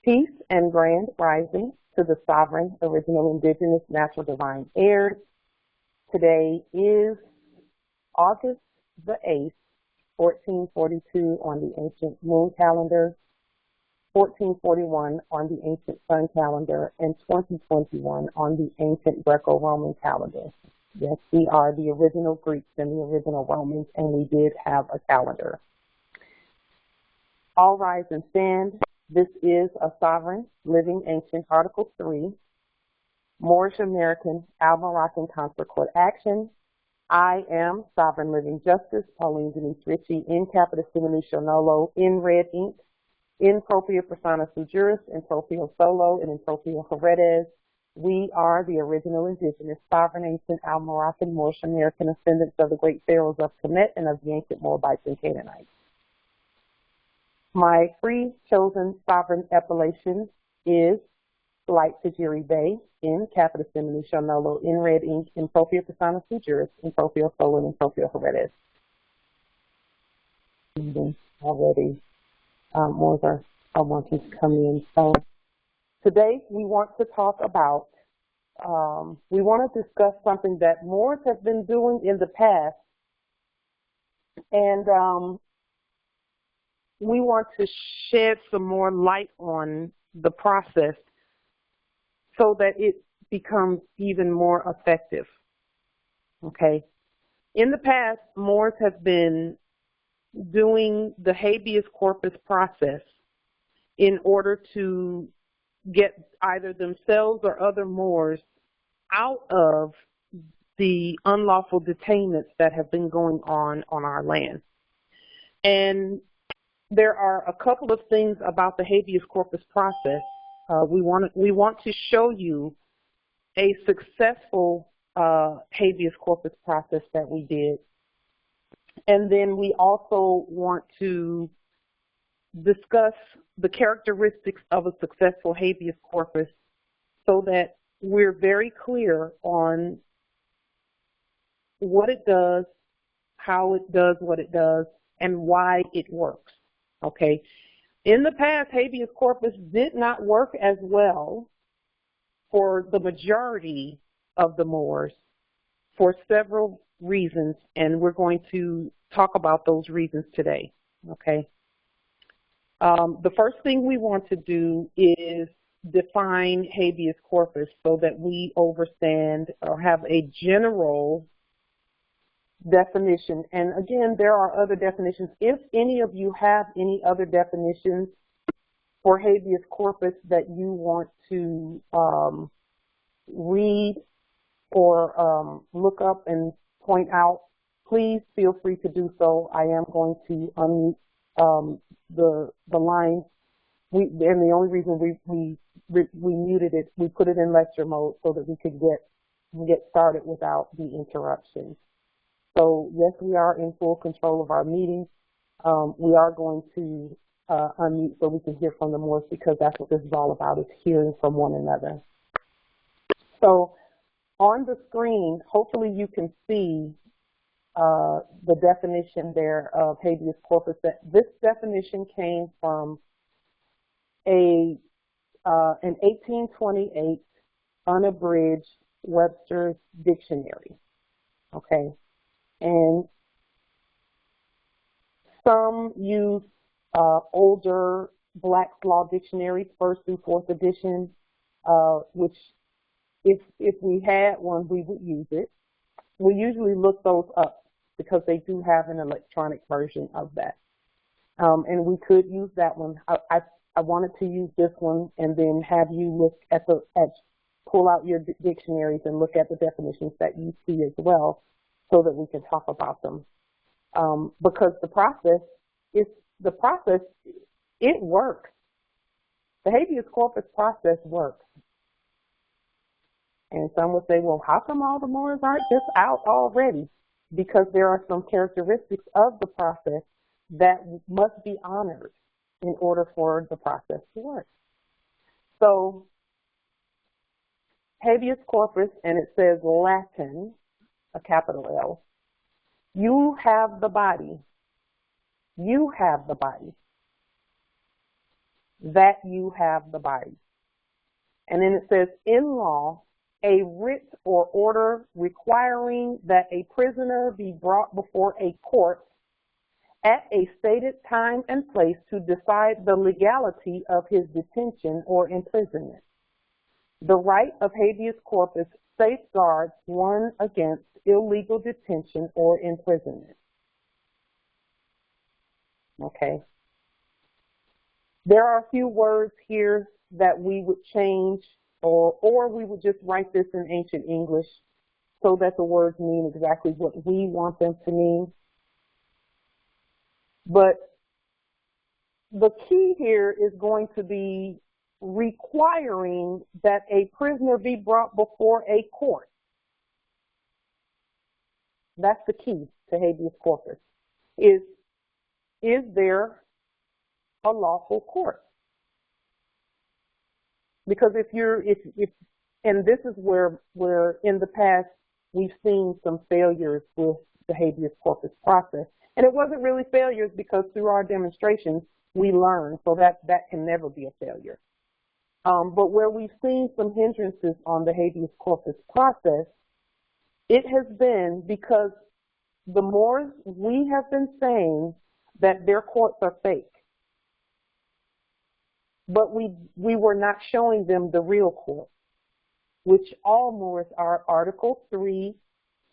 Peace and grand rising to the sovereign, original, indigenous, natural, divine heirs. Today is August the 8th, 1442 on the ancient moon calendar, 1441 on the ancient sun calendar, and 2021 on the ancient Greco-Roman calendar. Yes, we are the original Greeks and the original Romans, and we did have a calendar. All rise and stand. This is a sovereign, living, ancient, Article 3, Moorish American, Almoroccan Consular Court action. I am Sovereign Living Justice, Pauline Denise Ritchie, in capitis nationall, in red ink, in propria persona sui juris, in proprio solo, and in proprio heredes. We are the original indigenous, sovereign, ancient, Almoroccan, Moorish American ascendants of the great pharaohs of Kemet and of the ancient Moabites and Canaanites. My free chosen sovereign appellation is Light Tajiri Bay, in capitis nationall, in red ink, in propria persona sui juris, in proprio solo, and in proprio heredes. Already, more are wanting to come in. So today we want to talk about, we want to discuss something that Moors have been doing in the past, and we want to shed some more light on the process so that it becomes even more effective. Okay? In the past, Moors have been doing the habeas corpus process in order to get either themselves or other Moors out of the unlawful detainments that have been going on our land. And there are a couple of things about the habeas corpus process. We want to show you a successful habeas corpus process that we did. And then we also want to discuss the characteristics of a successful habeas corpus so that we're very clear on what it does, how it does what it does, and why it works. Okay. In the past, habeas corpus did not work as well for the majority of the Moors for several reasons, and we're going to talk about those reasons today. Okay. The first thing we want to do is define habeas corpus so that we understand or have a general definition. And again, there are other definitions. If any of you have any other definitions for habeas corpus that you want to read or look up and point out, please feel free to do so. I am going to unmute the line. And the only reason we muted it, we put it in lecture mode so that we could get started without the interruption. So yes, we are in full control of our meeting. We are going to unmute so we can hear from the Moors, because that's what this is all about, is hearing from one another. So on the screen, hopefully you can see the definition there of habeas corpus. This definition came from an 1828 unabridged Webster's dictionary. Okay. And some use older Black's Law dictionaries, 1st through 4th edition, which if we had one, we would use it. We usually look those up because they do have an electronic version of that. And we could use that one. I wanted to use this one and then have you look pull out your dictionaries and look at the definitions that you see as well, so that we can talk about them. Because the process, it works. The habeas corpus process works. And some would say, well, how come all the Moors aren't just out already? Because there are some characteristics of the process that must be honored in order for the process to work. So habeas corpus, and it says Latin, a capital L. You have the body. You have the body. that you have the body. And then it says, in law, a writ or order requiring that a prisoner be brought before a court at a stated time and place to decide the legality of his detention or imprisonment. The right of habeas corpus safeguards one against illegal detention or imprisonment. Okay. There are a few words here that we would change, or we would just write this in ancient English so that the words mean exactly what we want them to mean. But the key here is going to be requiring that a prisoner be brought before a court. That's the key to habeas corpus. Is there a lawful court? Because if and this is where in the past we've seen some failures with the habeas corpus process. And it wasn't really failures because through our demonstrations we learned, so that can never be a failure. But where we've seen some hindrances on the habeas corpus process, it has been because the Moors, we have been saying that their courts are fake. But we were not showing them the real court, which all Moors are Article 3,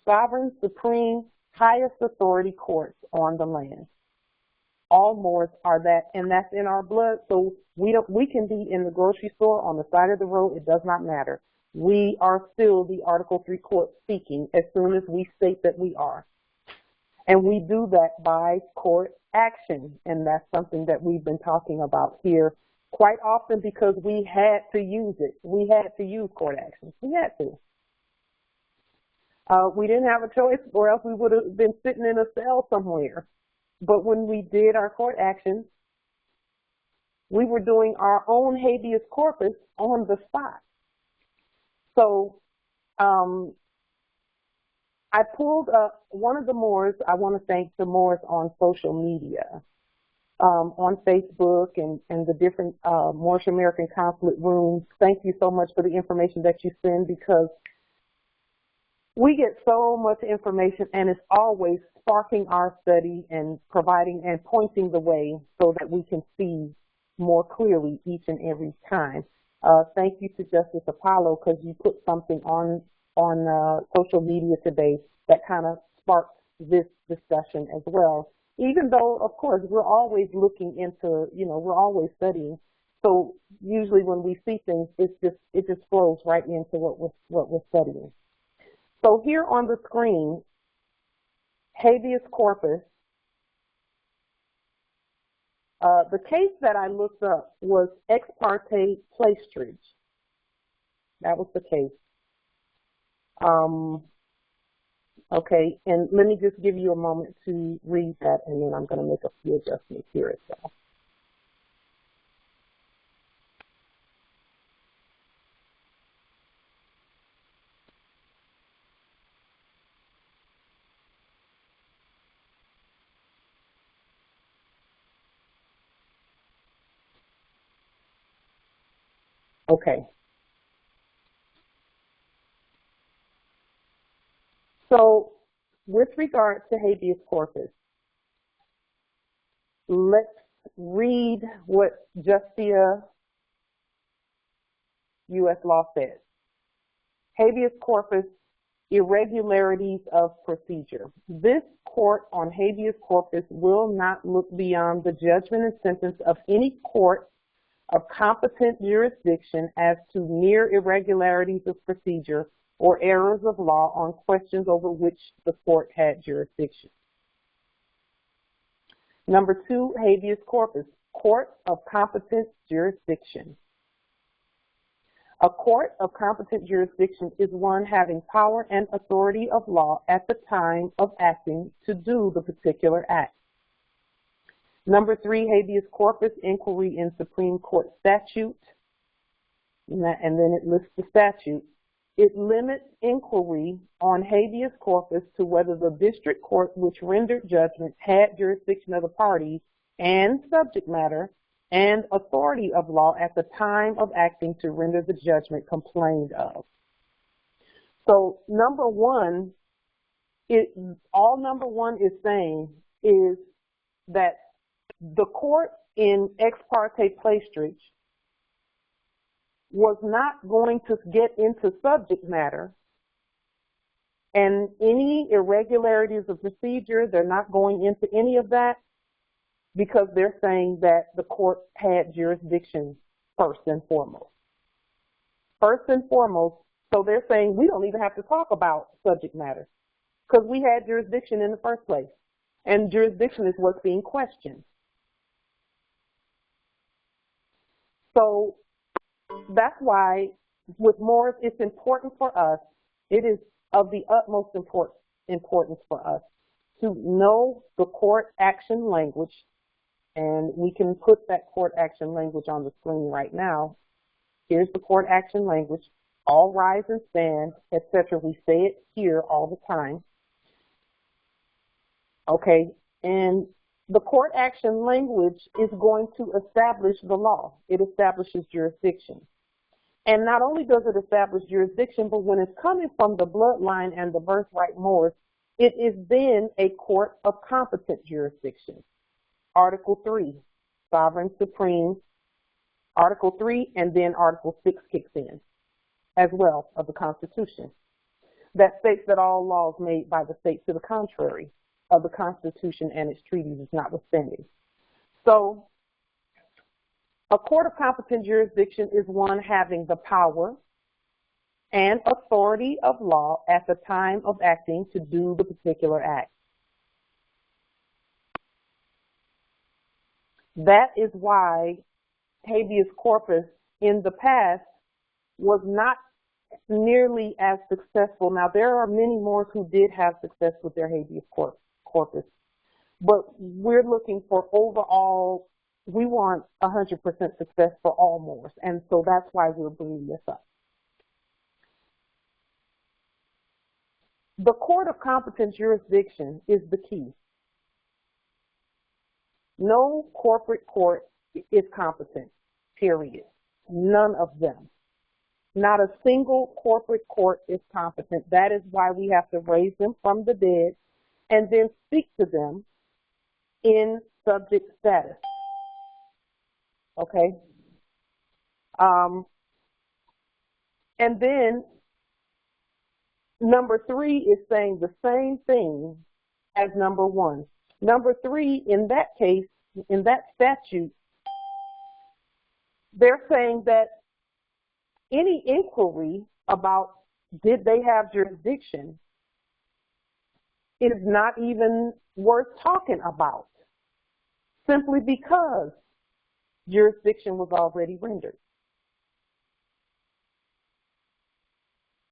sovereign, supreme, highest authority courts on the land. All Moors are that, and that's in our blood. So we can be in the grocery store on the side of the road. It does not matter. We are still the Article 3 court speaking as soon as we state that we are. And we do that by court action, and that's something that we've been talking about here quite often because we had to use it. We had to use court actions. We had to. We didn't have a choice, or else we would have been sitting in a cell somewhere. But when we did our court actions, we were doing our own habeas corpus on the spot. So I pulled up one of the Moors. I want to thank the Moors on social media, on Facebook and the different Moorish American consulate rooms. Thank you so much for the information that you send, because we get so much information and it's always sparking our study and providing and pointing the way so that we can see more clearly each and every time. Thank you to Justice Apollo, because you put something on social media today that kind of sparked this discussion as well. Even though, of course, we're always looking into, we're always studying. So usually when we see things, it just flows right into what we're studying. So here on the screen, habeas corpus. The case that I looked up was ex parte plaistrage. That was the case. Okay, and let me just give you a moment to read that, and then I'm going to make a few adjustments here as well. Okay. So with regard to habeas corpus, let's read what Justia U.S. law says. Habeas corpus, irregularities of procedure. This court on habeas corpus will not look beyond the judgment and sentence of any court of competent jurisdiction as to mere irregularities of procedure or errors of law on questions over which the court had jurisdiction. Number 2, habeas corpus, court of competent jurisdiction. A court of competent jurisdiction is one having power and authority of law at the time of acting to do the particular act. Number 3, habeas corpus, inquiry in Supreme Court statute, and then it lists the statute. It limits inquiry on habeas corpus to whether the district court which rendered judgment had jurisdiction of the parties and subject matter, and authority of law at the time of acting to render the judgment complained of. So number one, all number one is saying is that the court in ex parte plaistrich was not going to get into subject matter and any irregularities of procedure. They're not going into any of that because they're saying that the court had jurisdiction first and foremost. First and foremost, so they're saying we don't even have to talk about subject matter because we had jurisdiction in the first place. And jurisdiction is what's being questioned. So that's why with Morris, it's important for us, it is of the utmost importance for us to know the court action language, and we can put that court action language on the screen right now. Here's the court action language, all rise and stand, etc. We say it here all the time. Okay, and the court action language is going to establish the law. It establishes jurisdiction. And not only does it establish jurisdiction, but when it's coming from the bloodline and the birthright Moors, it is then a court of competent jurisdiction. Article 3, sovereign supreme. Article 3, and then Article 6 kicks in as well of the Constitution. That states that all laws made by the state to the contrary of the Constitution and its treaties is notwithstanding. So a court of competent jurisdiction is one having the power and authority of law at the time of acting to do the particular act. That is why habeas corpus in the past was not nearly as successful. Now, there are many more who did have success with their habeas corpus, but we're looking for overall, we want 100% success for all Moors, and so that's why we're bringing this up. The court of competent jurisdiction is the key. No corporate court is competent, period. None of them. Not a single corporate court is competent. That is why we have to raise them from the dead and then speak to them in subject status. Okay? And then number 3 is saying the same thing as number 1. Number 3, in that case, in that statute, they're saying that any inquiry about did they have jurisdiction is not even worth talking about, simply because jurisdiction was already rendered.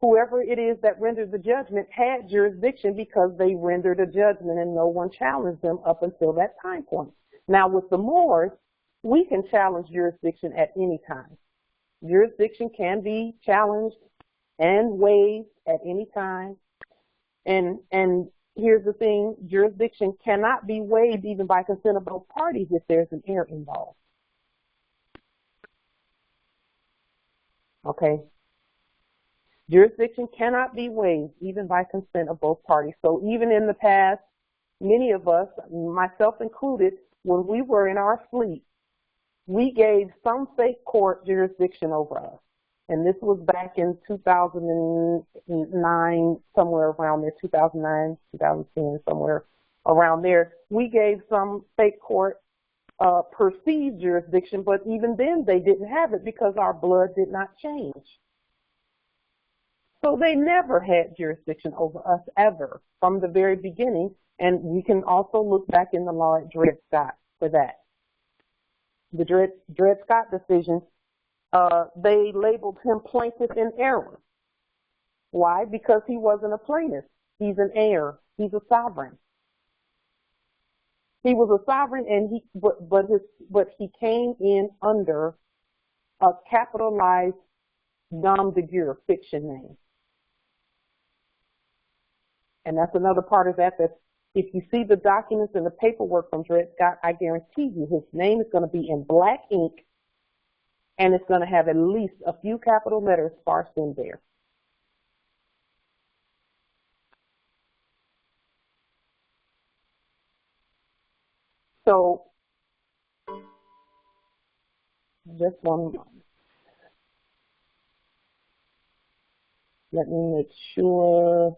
Whoever it is that rendered the judgment had jurisdiction because they rendered a judgment and no one challenged them up until that time point. Now with the Moors, we can challenge jurisdiction at any time. Jurisdiction can be challenged and waived at any time. And here's the thing, jurisdiction cannot be waived even by consent of both parties if there's an heir involved. Okay? Jurisdiction cannot be waived even by consent of both parties. So even in the past, many of us, myself included, when we were in our sleep, we gave some state court jurisdiction over us. And this was back in 2009, somewhere around there, 2009, 2010, somewhere around there. We gave some state court perceived jurisdiction, but even then they didn't have it because our blood did not change. So they never had jurisdiction over us ever from the very beginning. And we can also look back in the law at Dred Scott for that. The Dred Scott decision, they labeled him plaintiff in error. Why? Because he wasn't a plaintiff. He's an heir. He's a sovereign. He was a sovereign, and but he came in under a capitalized nom de guerre fiction name. And that's another part of that If you see the documents and the paperwork from Dred Scott, I guarantee you his name is going to be in black ink, and it's going to have at least a few capital letters sparsed in there. So, just one moment. Let me make sure.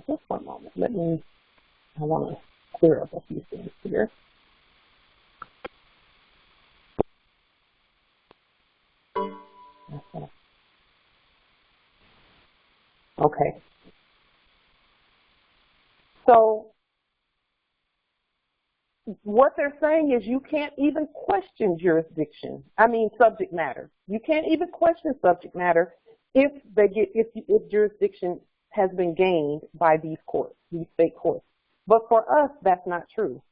Just one moment. I want to clear up a few things here. Okay. So what they're saying is you can't even question jurisdiction. I mean subject matter. You can't even question subject matter if jurisdiction has been gained by these courts, these state courts. But for us, that's not true.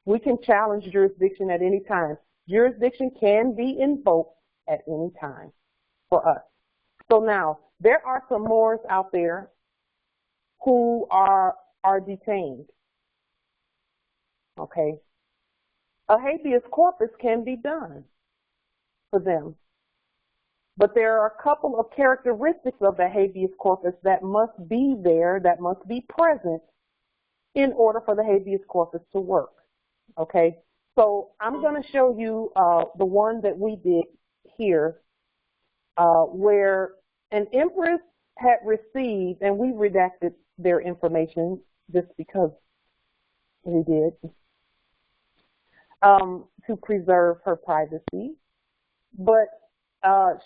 We can challenge jurisdiction at any time. Jurisdiction can be invoked at any time for us. So now, there are some Moors out there who are detained, okay? A habeas corpus can be done for them. But there are a couple of characteristics of the habeas corpus that must be there, that must be present in order for the habeas corpus to work, okay? So I'm going to show you the one that we did here where an empress had received, and we redacted their information just because we did, to preserve her privacy. But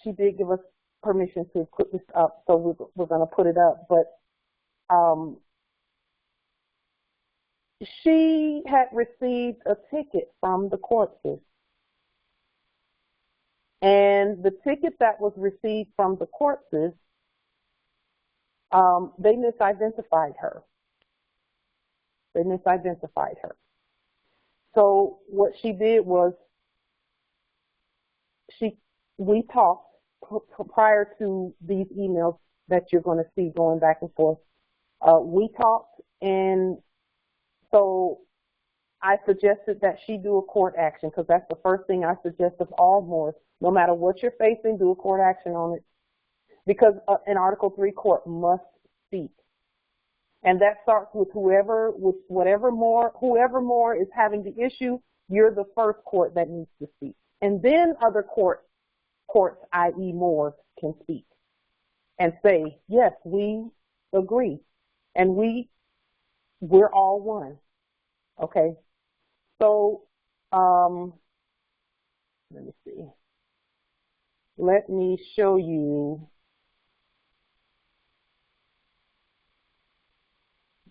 she did give us permission to put this up, so we're going to put it up. But she had received a ticket from the corpus. And the ticket that was received from the corpses, they misidentified her. They misidentified her. So what she did was we talked prior to these emails that you're going to see going back and forth. We talked, and so I suggested that she do a court action, because that's the first thing I suggest of all Moors. No matter what you're facing, do a court action on it, because an Article 3 court must speak. And that starts with whoever Moor is having the issue. You're the first court that needs to speak. And then other courts, i.e. Moors, can speak and say, yes, we agree, and we're all one. Okay? So, let me see. Let me show you.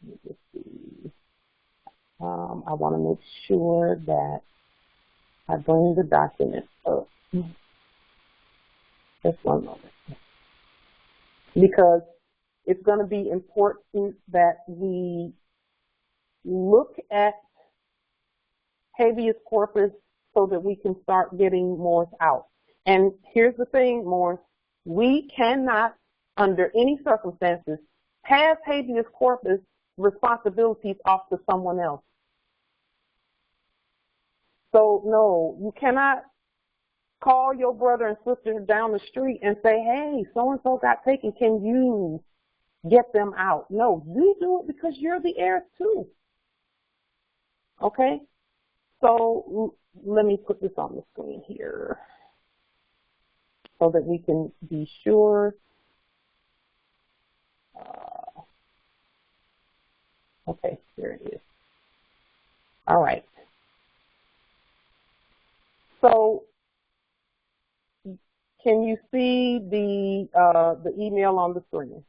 Let me just see. I want to make sure that I bring the document up. Just one moment. Because it's going to be important that we look at habeas corpus so that we can start getting Moors out. And here's the thing, Moors, we cannot, under any circumstances, pass habeas corpus responsibilities off to someone else. So, no, you cannot call your brother and sister down the street and say, hey, so-and-so got taken, can you get them out? No, you do it because you're the heir too. Okay? So let me put this on the screen here so that we can be sure. Okay, here it is. All right. So can you see the email on the screen?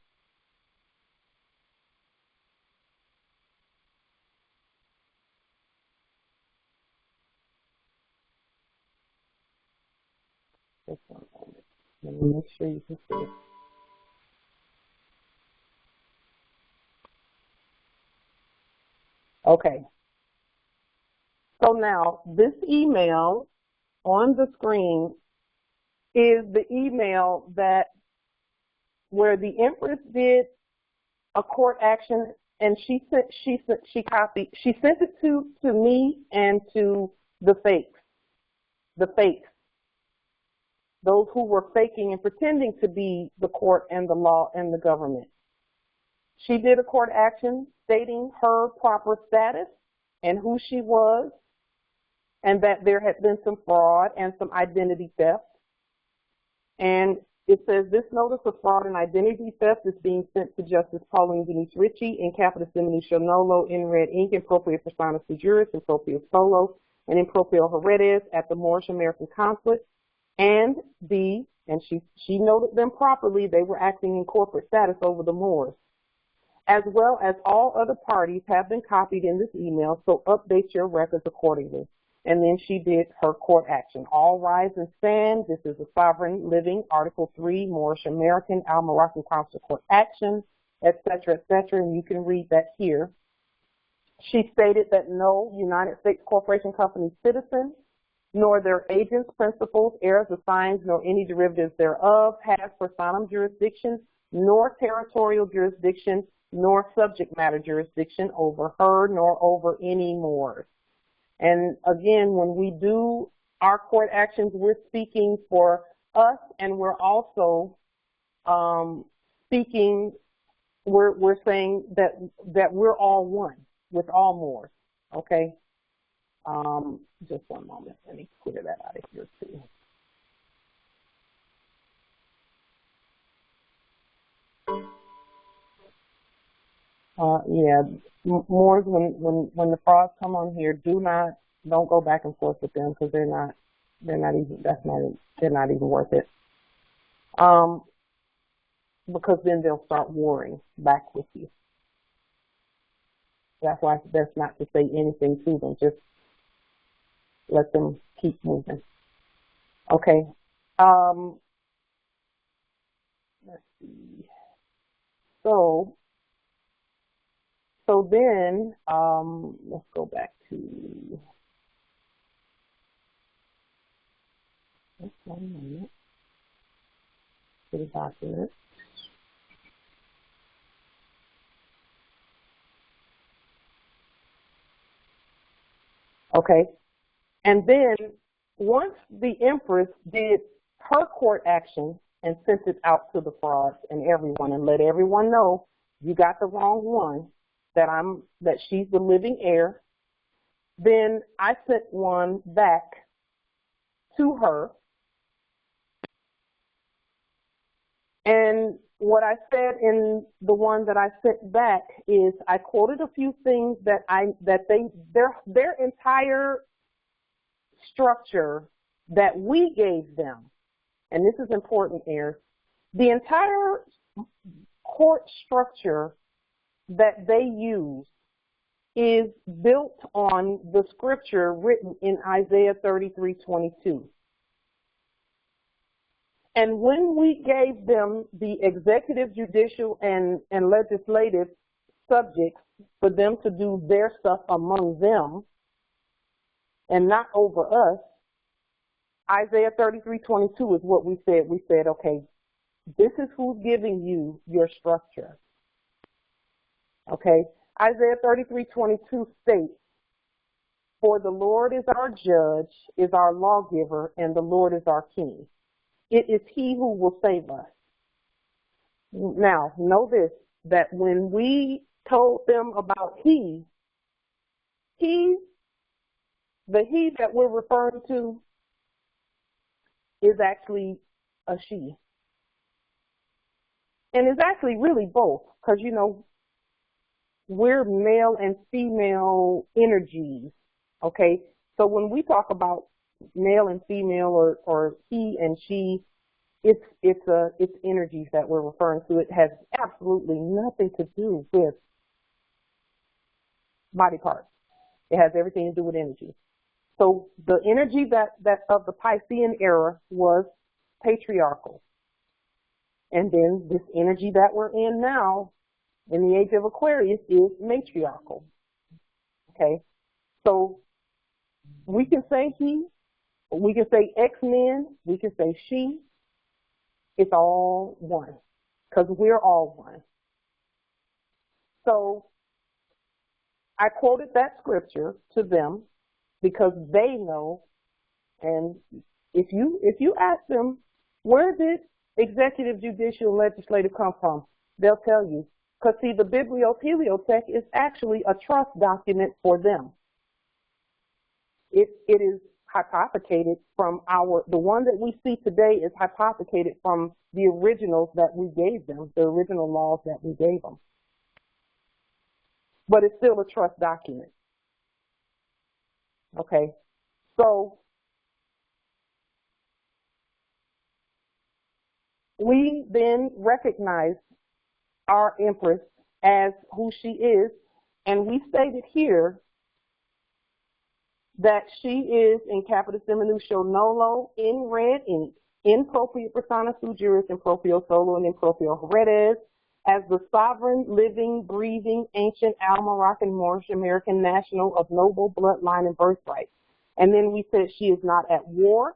Just one moment. Let me make sure you can see it. Okay. So now this email on the screen is the email that where the empress did a court action, and she sent it to me and to the fakes, those who were faking and pretending to be the court and the law and the government. She did a court action stating her proper status and who she was, and that there had been some fraud and some identity theft. And it says, this notice of fraud and identity theft is being sent to Justice Pauline Denise Ritchie in capitis diminutionolo in red ink, in propria persona juris, in propria solo, and in propria heredes at the Moorish American consulate. And she noted them properly, they were acting in corporate status over the Moors, as well as all other parties have been copied in this email, so update your records accordingly. And then she did her court action. All rise and stand. This is a sovereign living, Article 3, Moorish American, Al-Moroccan Consular Court action, etc., etc., and you can read that here. She stated that no United States Corporation Company citizen, nor their agents, principals, heirs, assigns, nor any derivatives thereof has personam jurisdiction, nor territorial jurisdiction, nor subject matter jurisdiction over her, nor over any Moors. And again, when we do our court actions, we're speaking for us, and we're also speaking, we're saying that we're all one with all Moors, okay? Just one moment, let me clear that out of here too. Yeah, Moors, when the frauds come on here, don't go back and forth with them, because they're not even worth it. Because then they'll start warring back with you. That's why it's best not to say anything to them. Just let them keep moving. Okay. Let's see. So then, let's go back to, just one minute, to the document. Okay, and then once the empress did her court action and sent it out to the frauds and everyone, and let everyone know, you got the wrong one, that she's the living heir, then I sent one back to her. And what I said in the one that I sent back is I quoted a few things that their entire structure that we gave them, and this is important, heirs, the entire court structure that they use is built on the scripture written in Isaiah 33:22. And when we gave them the executive, judicial, and legislative subjects for them to do their stuff among them and not over us, Isaiah 33:22 is what we said. We said, okay, this is who's giving you your structure. Okay, Isaiah 33:22 states, for the Lord is our judge, is our lawgiver, and the Lord is our king. It is he who will save us. Now, know this, that when we told them about the he that we're referring to is actually a she. And it's actually really both, because, you know, we're male and female energies, okay? So when we talk about male and female or he and she, it's energies that we're referring to. It has absolutely nothing to do with body parts. It has everything to do with energy. So the energy that of the Piscean era was patriarchal. And then this energy that we're in now, in the age of Aquarius, is matriarchal. Okay? So we can say he, we can say X-men, we can say she. It's all one. because we're all one. So I quoted that scripture to them because they know, and if you ask them, where did executive, judicial, legislative come from, they'll tell you. Because see, the bibliopoliotech is actually a trust document for them. It is hypothecated from the one that we see today is hypothecated from the originals that we gave them, the original laws that we gave them. But it's still a trust document. Okay, so we then recognize our Empress as who she is, and we stated here that she is in capitis diminutio nolo, in red ink, in propria persona sui juris, in proprio solo, and in proprio heredes, as the sovereign, living, breathing, ancient Al-Moroccan Moorish American national of noble bloodline and birthright. And then we said she is not at war.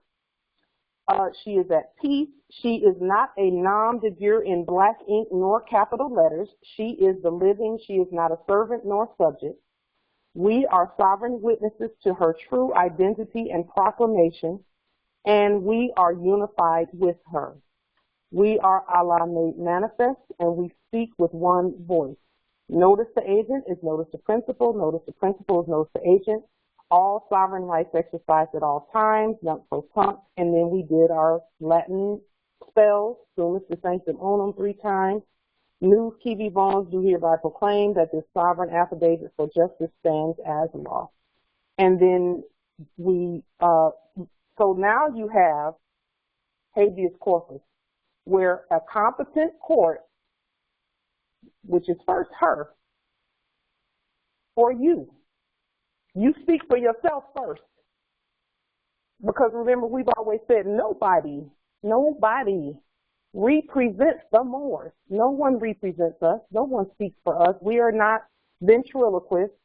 She is at peace. She is not a nom de jure in black ink nor capital letters. She is the living. She is not a servant nor subject. We are sovereign witnesses to her true identity and proclamation, and we are unified with her. We are Allah made manifest, and we speak with one voice. Notice the agent is notice the principal. Notice the principal is notice the agent. All sovereign rights exercised at all times, nunc pro tunc, and then we did our Latin spells, sumus de sanctum onum 3 times. Nous qui vivons do hereby proclaim that this sovereign affidavit for justice stands as law. And then we, so now you have habeas corpus, where a competent court, which is first her, or you speak for yourself first. Because remember, we've always said nobody represents the Moors. No one represents us. No one speaks for us. We are not ventriloquists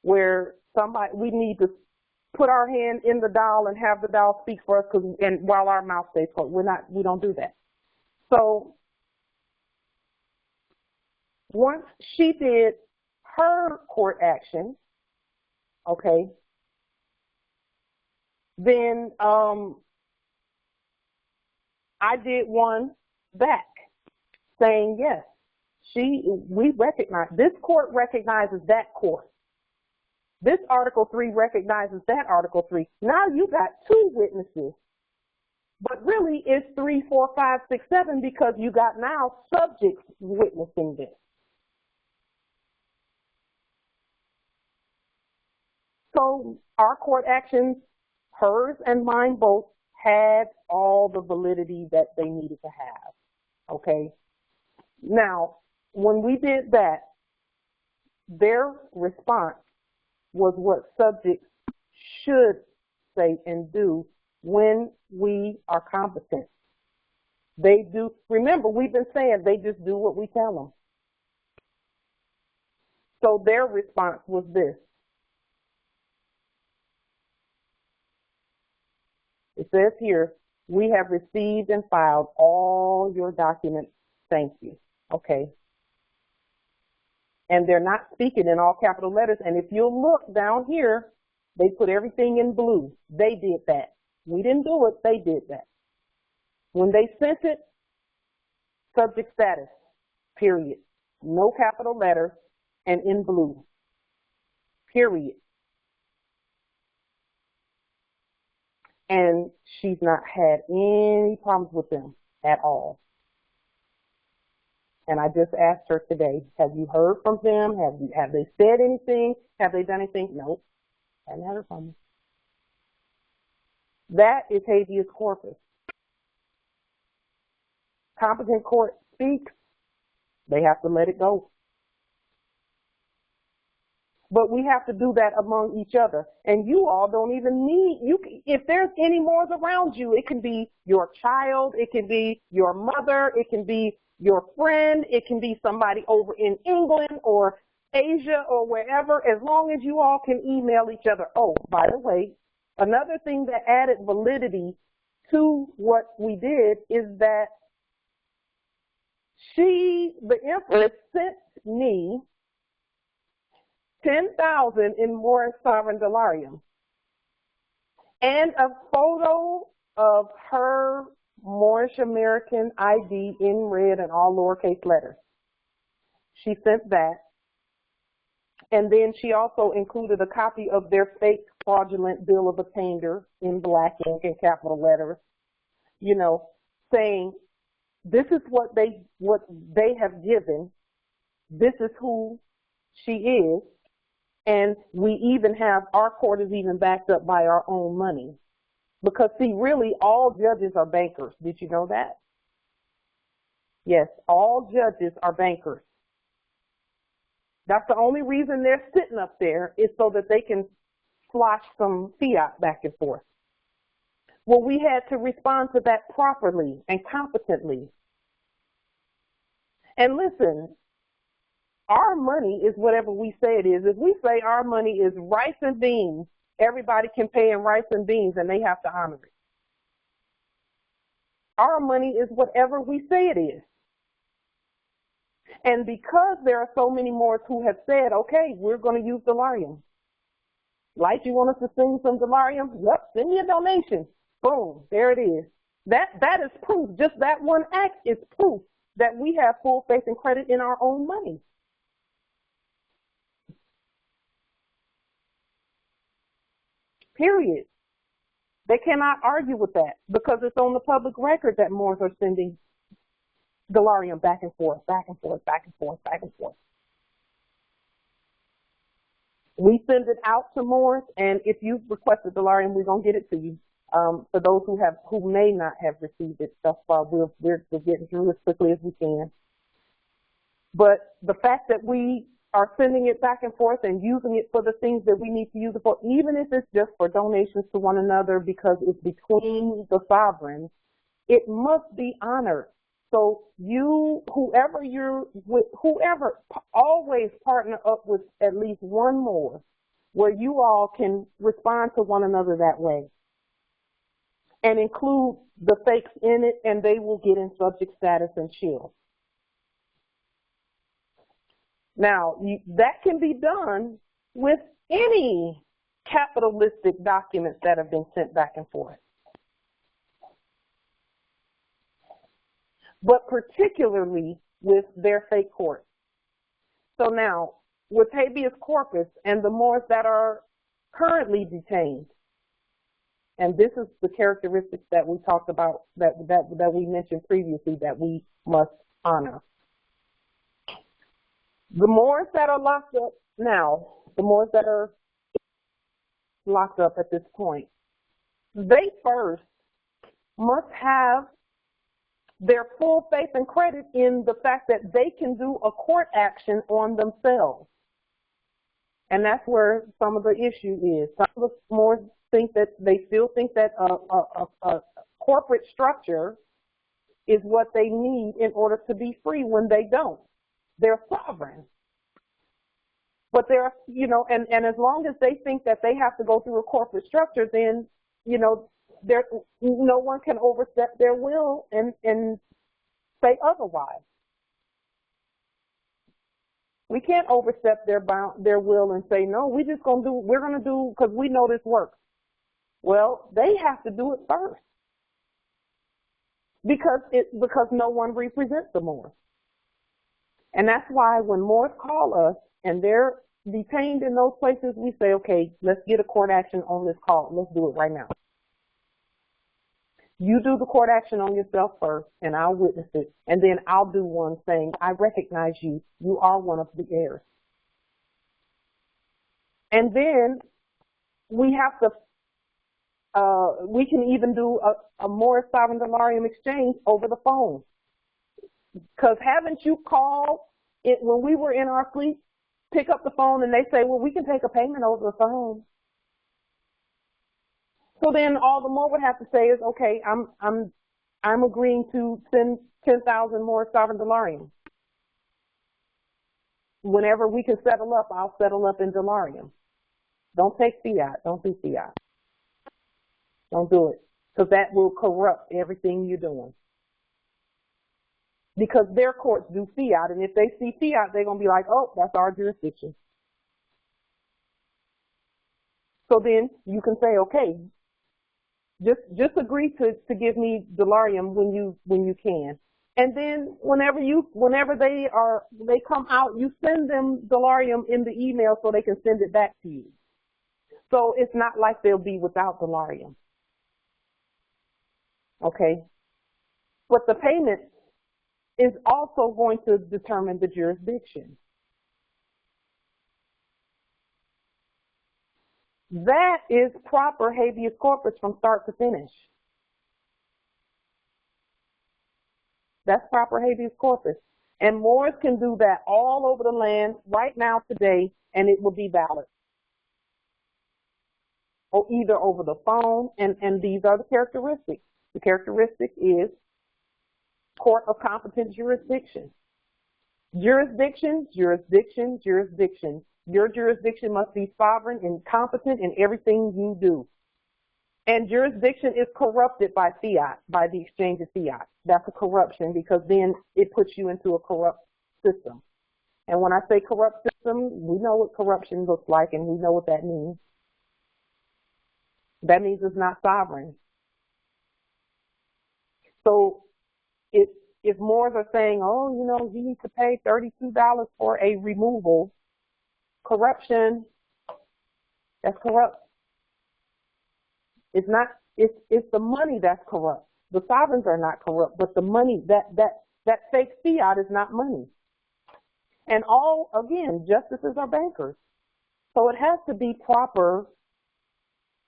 where we need to put our hand in the dial and have the dial speak for us and while our mouth stays closed. We don't do that. So once she did her court action, okay, then I did one back saying, yes, we recognize, this court recognizes that court. This Article 3 recognizes that Article 3. Now you got 2 witnesses, but really it's 3, 4, 5, 6, 7 because you got now subjects witnessing this. So our court actions, hers and mine both, had all the validity that they needed to have, okay? Now, when we did that, their response was what subjects should say and do when we are competent. They do, remember, we've been saying they just do what we tell them. So their response was this. It says here, we have received and filed all your documents. Thank you. Okay. And they're not speaking in all capital letters. And if you'll look down here, they put everything in blue. They did that. We didn't do it. They did that. When they sent it, subject status, period. No capital letters and in blue, period. And she's not had any problems with them at all. And I just asked her today, have you heard from them? Have they said anything? Have they done anything? Nope. Haven't heard from them. That is habeas corpus. Competent court speaks. They have to let it go. But we have to do that among each other. And you all don't even need, if there's any more around you, it can be your child, it can be your mother, it can be your friend, it can be somebody over in England or Asia or wherever, as long as you all can email each other. Oh, by the way, another thing that added validity to what we did is that the empress, sent me 10,000 in Moorish sovereign dollarium and a photo of her Moorish American ID in red and all lowercase letters. She sent that. And then she also included a copy of their fake fraudulent bill of attainder in black ink and capital letters, you know, saying this is what they have given, this is who she is, and we even have, our court is even backed up by our own money. Because see, really all judges are bankers. Did you know that? Yes, all judges are bankers. That's the only reason they're sitting up there, is so that they can slosh some fiat back and forth. Well, we had to respond to that properly and competently. And listen, our money is whatever we say it is. If we say our money is rice and beans, everybody can pay in rice and beans and they have to honor it. Our money is whatever we say it is. And because there are so many Moors who have said, okay, we're going to use dollarium. Like, you want us to send some dollarium? Yep, send me a donation. Boom, there it is. That is proof. Just that one act is proof that we have full faith and credit in our own money. Period. They cannot argue with that because it's on the public record that Moors are sending dollarium back and forth, back and forth, back and forth, back and forth. We send it out to Moors, and if you've requested dollarium, we're gonna get it to you. For those who may not have received it thus far, we're getting through as quickly as we can. But the fact that we are sending it back and forth and using it for the things that we need to use it for, even if it's just for donations to one another because it's between the sovereigns, it must be honored. So whoever always partner up with at least one more where you all can respond to one another that way and include the fakes in it, and they will get in subject status and chill. Now, that can be done with any capitalistic documents that have been sent back and forth. But particularly with their fake courts. So now, with habeas corpus and the Moors that are currently detained, and this is the characteristics that we talked about, that we mentioned previously, that we must honor. The Moors that are locked up now, the Moors that are locked up at this point, they first must have their full faith and credit in the fact that they can do a court action on themselves. And that's where some of the issue is. Some of the Moors still think that a corporate structure is what they need in order to be free when they don't. They're sovereign. But they're, and as long as they think that they have to go through a corporate structure, then, no one can overstep their will and say otherwise. We can't overstep their will and say, no, we're going to do because we know this works. Well, they have to do it first because no one represents the Moors. And that's why when Moors call us and they're detained in those places, we say, okay, let's get a court action on this call. Let's do it right now. You do the court action on yourself first, and I'll witness it. And then I'll do one saying, I recognize you. You are one of the heirs. And then we have to, we can even do a Moorish sovereign dollarium exchange over the phone. Because haven't you called it when we were in our sleep, pick up the phone and they say, well, we can take a payment over the phone. So then all the Moor would have to say is, okay, I'm agreeing to send 10,000 more sovereign dollarium. Whenever we can settle up, I'll settle up in dollarium. Don't take fiat. Don't do fiat. Don't do it, because that will corrupt everything you're doing. because their courts do fiat, and if they see fiat, they're going to be like, oh, that's our jurisdiction. So then you can say, okay, just agree to give me dollarium when you can. And then whenever they come out, you send them dollarium in the email so they can send it back to you. So it's not like they'll be without dollarium. Okay? But the payment is also going to determine the jurisdiction. That is proper habeas corpus from start to finish. That's proper habeas corpus. And Moors can do that all over the land right now today, and it will be valid. Or either over the phone, and these are the characteristics. The characteristic is court of competent jurisdiction. Jurisdiction, jurisdiction, jurisdiction. Your jurisdiction must be sovereign and competent in everything you do. And jurisdiction is corrupted by fiat, by the exchange of fiat. That's a corruption because then it puts you into a corrupt system. And when I say corrupt system, we know what corruption looks like and we know what that means. That means it's not sovereign. So if Moors are saying, oh, you need to pay $32 for a removal, corruption, that's corrupt. It's not, it's the money that's corrupt. The sovereigns are not corrupt, but the money, that fake fiat is not money. And again, justices are bankers. So it has to be proper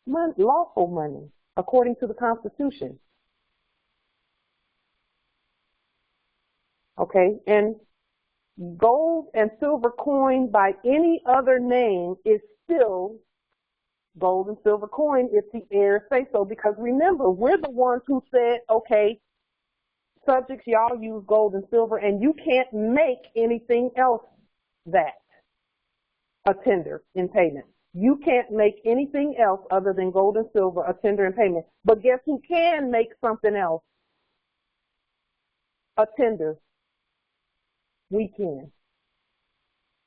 money, lawful money, according to the Constitution. Okay, and gold and silver coin by any other name is still gold and silver coin if the heirs say so, because remember, we're the ones who said, okay, subjects, y'all use gold and silver, and you can't make anything else that a tender in payment. You can't make anything else other than gold and silver a tender in payment. But guess who can make something else a tender? We can.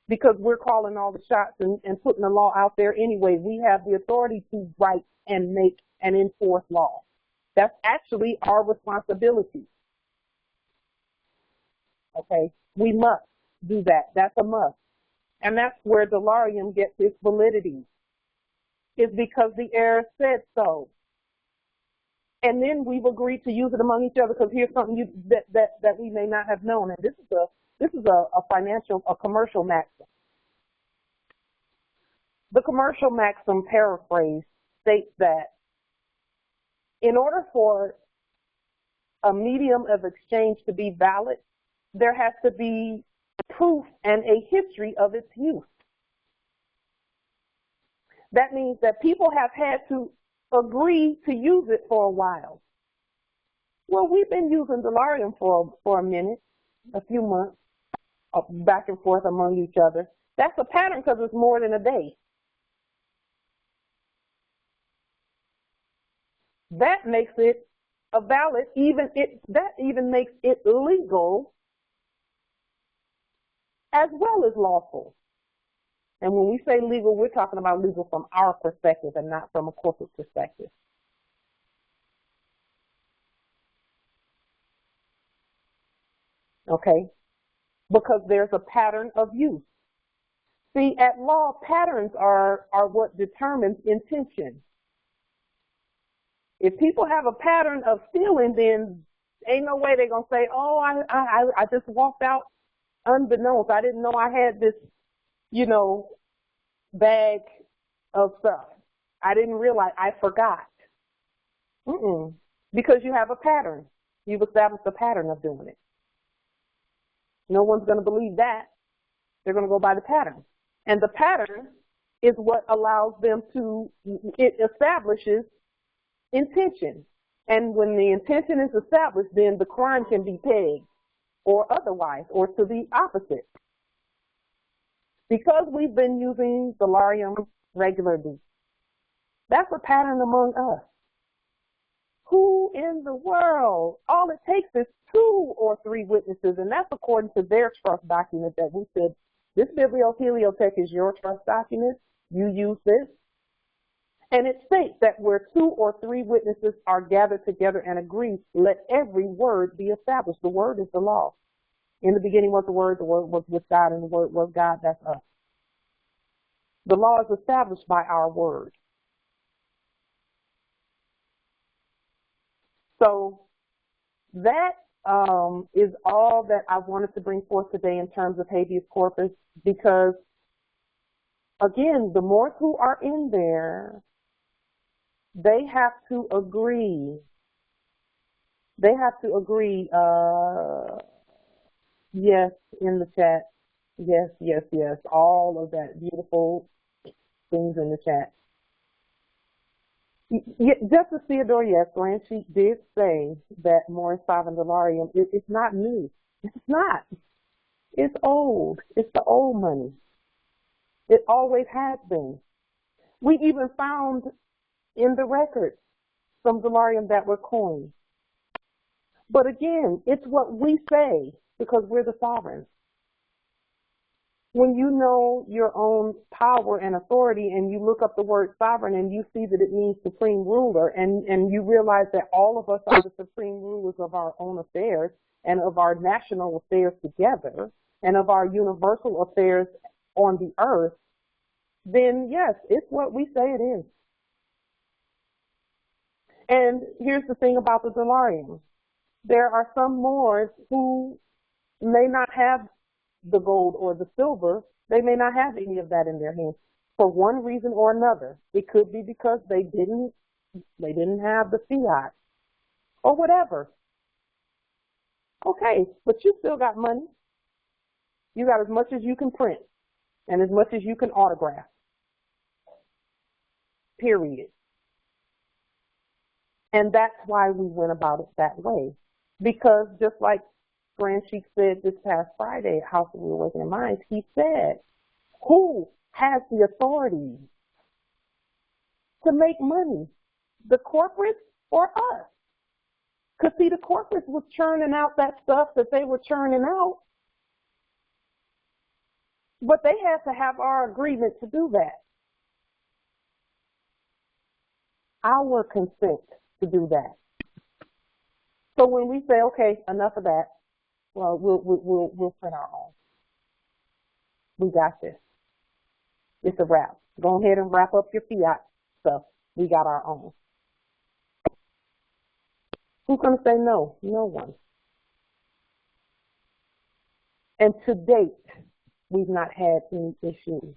Because we're calling all the shots and putting the law out there anyway. We have the authority to write and make and enforce law. That's actually our responsibility. Okay? We must do that. That's a must. And that's where dollarium gets its validity. It's because the heirs said so. And then we've agreed to use it among each other because here's something that we may not have known. And this is a commercial maxim. The commercial maxim, paraphrase, states that in order for a medium of exchange to be valid, there has to be proof and a history of its use. That means that people have had to agree to use it for a while. Well, we've been using dollarium for a minute, a few months, back and forth among each other. That's a pattern because it's more than a day. That makes it a valid, that even makes it legal as well as lawful. And when we say legal, we're talking about legal from our perspective and not from a corporate perspective. Okay? Because there's a pattern of use. See, at law, patterns are what determines intention. If people have a pattern of stealing, then ain't no way they're going to say, oh, I just walked out unbeknownst. I didn't know I had this, bag of stuff. I didn't realize, I forgot. Because you have a pattern. You've established a pattern of doing it. No one's going to believe that. They're going to go by the pattern. And the pattern is what allows them it establishes intention. And when the intention is established, then the crime can be pegged or otherwise, or to the opposite. Because we've been using dollarium regularly, that's a pattern among us. Who in the world? All it takes is 2 or 3 witnesses, and that's according to their trust document that we said, this biblioheliothek is your trust document. You use this. And it states that where 2 or 3 witnesses are gathered together and agree, let every word be established. The word is the law. In the beginning was the word was with God, and the word was God, that's us. The law is established by our word. So that is all that I wanted to bring forth today in terms of habeas corpus, because, again, the more who are in there, they have to agree. They have to agree, yes, in the chat. Yes, yes, yes, all of that beautiful things in the chat. Justice Theodore, yes, Granchi did say that Morris Savandalarium, it's not new. It's not. It's old. It's the old money. It always has been. We even found in the records some Dalarium that were coined. But again, it's what we say because we're the sovereigns. When you know your own power and authority and you look up the word sovereign and you see that it means supreme ruler, and you realize that all of us are the supreme rulers of our own affairs and of our national affairs together and of our universal affairs on the earth, then yes, it's what we say it is. And here's the thing about the Dalarium. There are some Moors who may not have the gold or the silver. They may not have any of that in their hands for one reason or another. It could be because they didn't have the fiat or whatever. Okay, but you still got money. You got as much as you can print and as much as you can autograph. Period. And that's why we went about it that way. Because just like Grand Sheik said this past Friday at House of Reawakening Minds, he said, who has the authority to make money? The corporates or us? Because see, the corporates was churning out that stuff that they were churning out, but they had to have our agreement to do that. Our consent to do that. So when we say, okay, enough of that, well, we'll print our own. We got this. It's a wrap. Go ahead and wrap up your fiat stuff. We got our own. Who's going to say no? No one. And to date, we've not had any issues.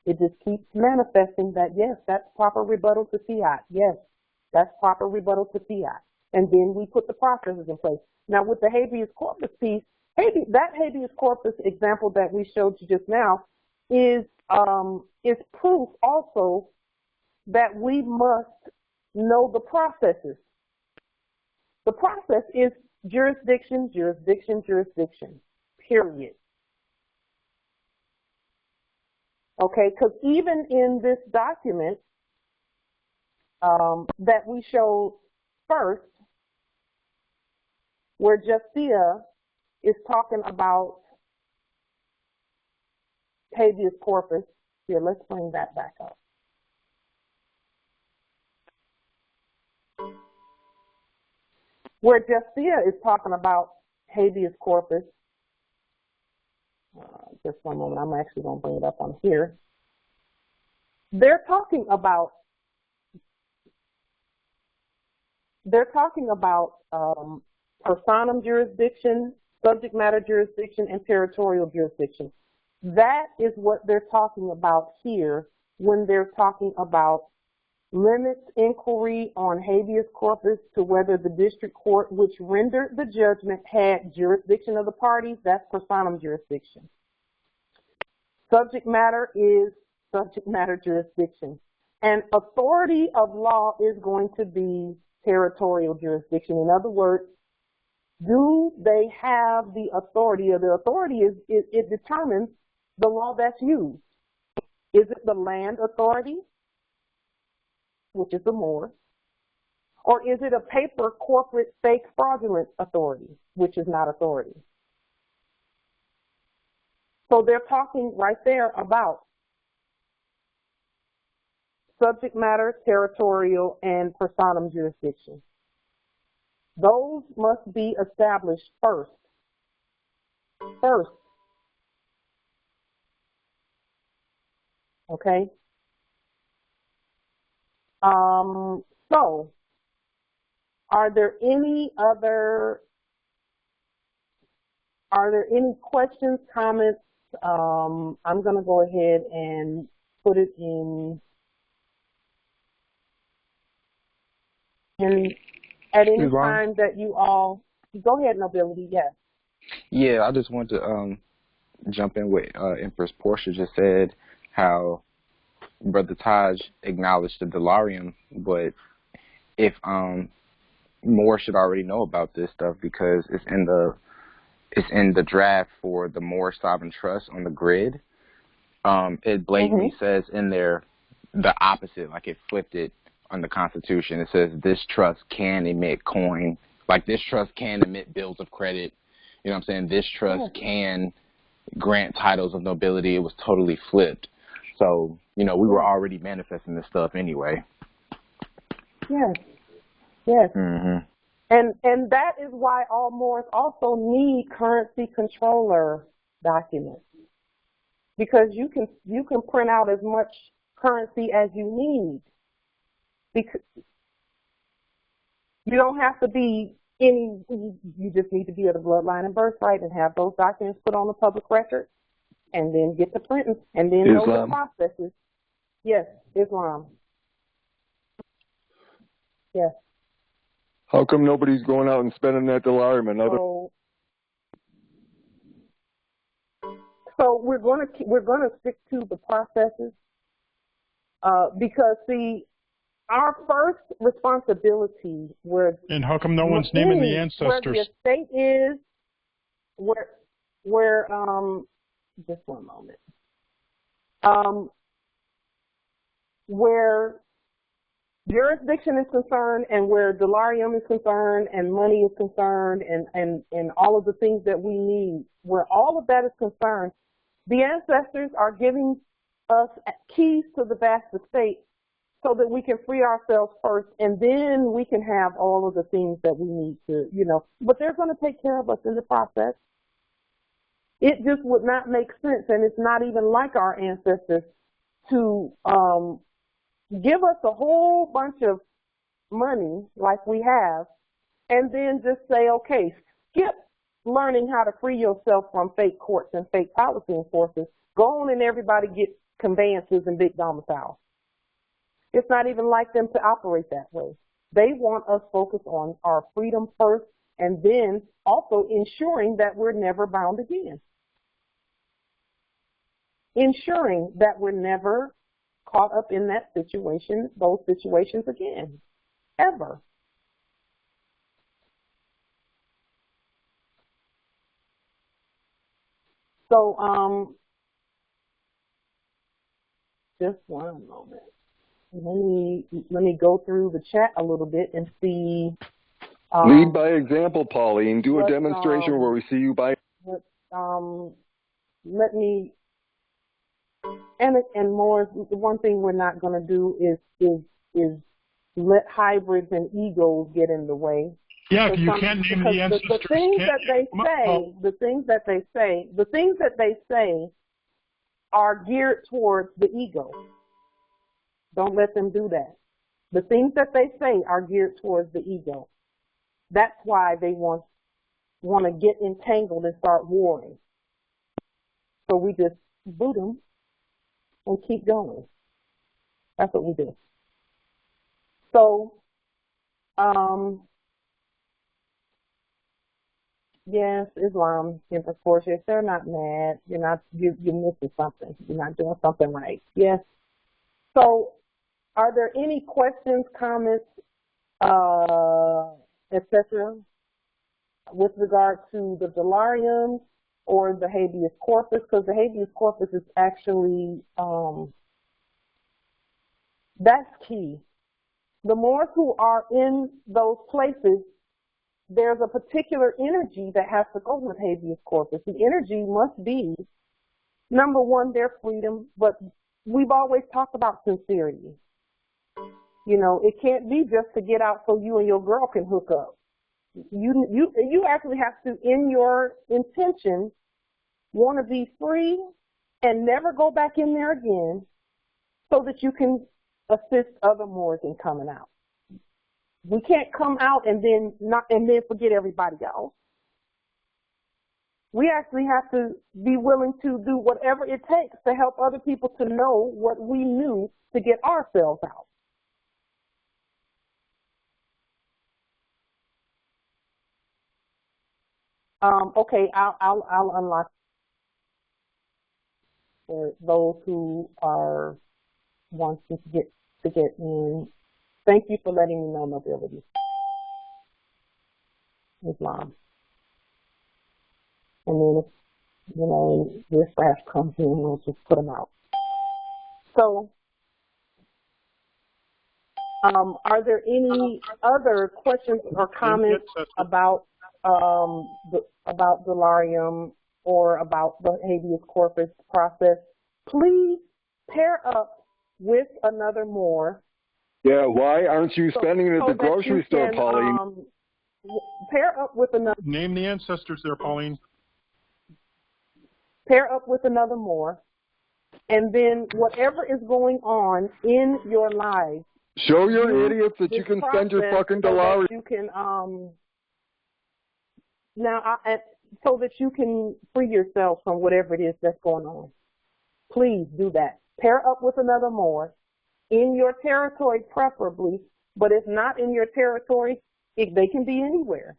It just keeps manifesting that, yes, that's proper rebuttal to fiat. Yes, that's proper rebuttal to fiat. And then we put the processes in place. Now, with the habeas corpus piece, that habeas corpus example that we showed you just now is proof also that we must know the processes. The process is jurisdiction, jurisdiction, jurisdiction, period. Okay, because even in this document that we showed first, where Justia is talking about habeas corpus. Here, let's bring that back up. Where Justia is talking about habeas corpus, just one moment, I'm actually going to bring it up on here. They're talking about personam jurisdiction, subject matter jurisdiction, and territorial jurisdiction. That is what they're talking about here when they're talking about limits inquiry on habeas corpus to whether the district court which rendered the judgment had jurisdiction of the parties. That's personam jurisdiction. Subject matter is subject matter jurisdiction. And authority of law is going to be territorial jurisdiction. In other words, do they have the authority? Or the authority it determines the law that's used. Is it the land authority, which is the Moors? Or is it a paper, corporate, fake, fraudulent authority, which is not authority? So they're talking right there about subject matter, territorial, and personam jurisdiction. Those must be established first. Okay? So, are there any questions, comments? I'm going to go ahead and put it in at any time that you all, go ahead, Nobility, yes. Yeah, I just wanted to jump in with Empress Portia just said how Brother Taj acknowledged the delarium, but if Moore should already know about this stuff because it's in the draft for the Moore Sovereign Trust on the grid. It blatantly says in there the opposite, like it flipped it on the Constitution. It says this trust can emit coin, like this trust can emit bills of credit. You know what I'm saying? This trust can grant titles of nobility. It was totally flipped. So, you know, we were already manifesting this stuff anyway. Yes. And that is why all Moors also need currency controller documents, because you can print out as much currency as you need. Because you don't have to be you just need to be of the bloodline and birthright and have those documents put on the public record and then get to printing and then know the processes. Yes, Islam. Yes. How come nobody's going out and spending that delarium? So we're going to stick to the processes because see, our first responsibility and how come no one's naming the ancestors? Where the estate is, where just one moment, where jurisdiction is concerned and where delarium is concerned and money is concerned and all of the things that we need, where all of that is concerned, the ancestors are giving us keys to the vast estate so that we can free ourselves first, and then we can have all of the things that we need to, but they're going to take care of us in the process. It just would not make sense, and it's not even like our ancestors to give us a whole bunch of money like we have, and then just say, okay, skip learning how to free yourself from fake courts and fake policy enforcers. Go on and everybody get conveyances and big domiciles. It's not even like them to operate that way. They want us focused on our freedom first and then also ensuring that we're never bound again. Ensuring that we're never caught up in that situation, those situations again, ever. So, just one moment. Let me go through the chat a little bit and see. Lead by example, Pauline. Do a demonstration where we see you by. Let me. And more. The one thing we're not going to do is let hybrids and egos get in the way. Yeah, you can't name the ancestors. The things that they say are geared towards the ego. Don't let them do that. The things that they say are geared towards the ego. That's why they want to get entangled and start warring. So we just boot them and keep going. That's what we do. So, yes, Islam, of course, if they're not mad, you're missing something. You're not doing something right. Yes. So, are there any questions, comments, etc., with regard to the delarium or the habeas corpus? Because the habeas corpus is actually, that's key. the Moors who are in those places, there's a particular energy that has to go with habeas corpus. The energy must be, number one, their freedom, but we've always talked about sincerity. You know, it can't be just to get out so you and your girl can hook up. You actually have to, in your intention, want to be free and never go back in there again so that you can assist other Moors in coming out. We can't come out and then forget everybody else. We actually have to be willing to do whatever it takes to help other people to know what we knew to get ourselves out. Okay, I'll unlock for those who are wanting to get in. Thank you for letting me know, nobility. Islam. And then if, you know, this flash comes in, we'll just put them out. So, are there any other questions or comments about Delarium or about the habeas corpus process? Please pair up with another Moor. Yeah, why aren't you spending it at the grocery store, Pauline? Pair up with another. Name the ancestors there, Pauline. Pair up with another Moor, and then whatever is going on in your life. Show your idiots that you can spend your fucking Delarium. You can so that you can free yourself from whatever it is that's going on. Please do that. Pair up with another Moor in your territory, preferably. But if not in your territory, they can be anywhere.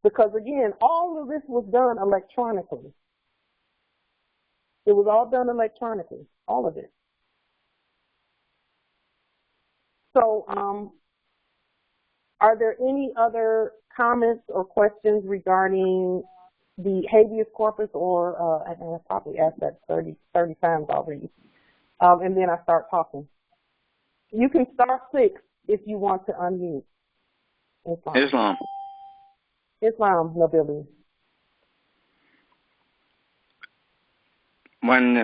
Because again, all of this was done electronically. It was all done electronically, all of it. So, are there any other comments or questions regarding the habeas corpus, or I probably asked that 30 times already, and then I start talking. You can star 6 if you want to unmute. Islam, nobility. When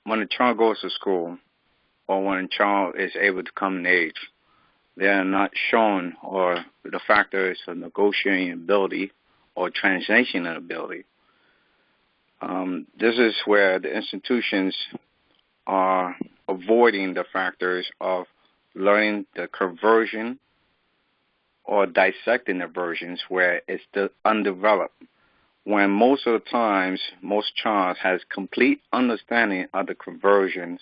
a child goes to school, or when a child is able to come in age, they are not shown or the factors of negotiating ability or translation ability. This is where the institutions are avoiding the factors of learning the conversion or dissecting the versions where it's still undeveloped. When most of the times, most child has complete understanding of the conversions,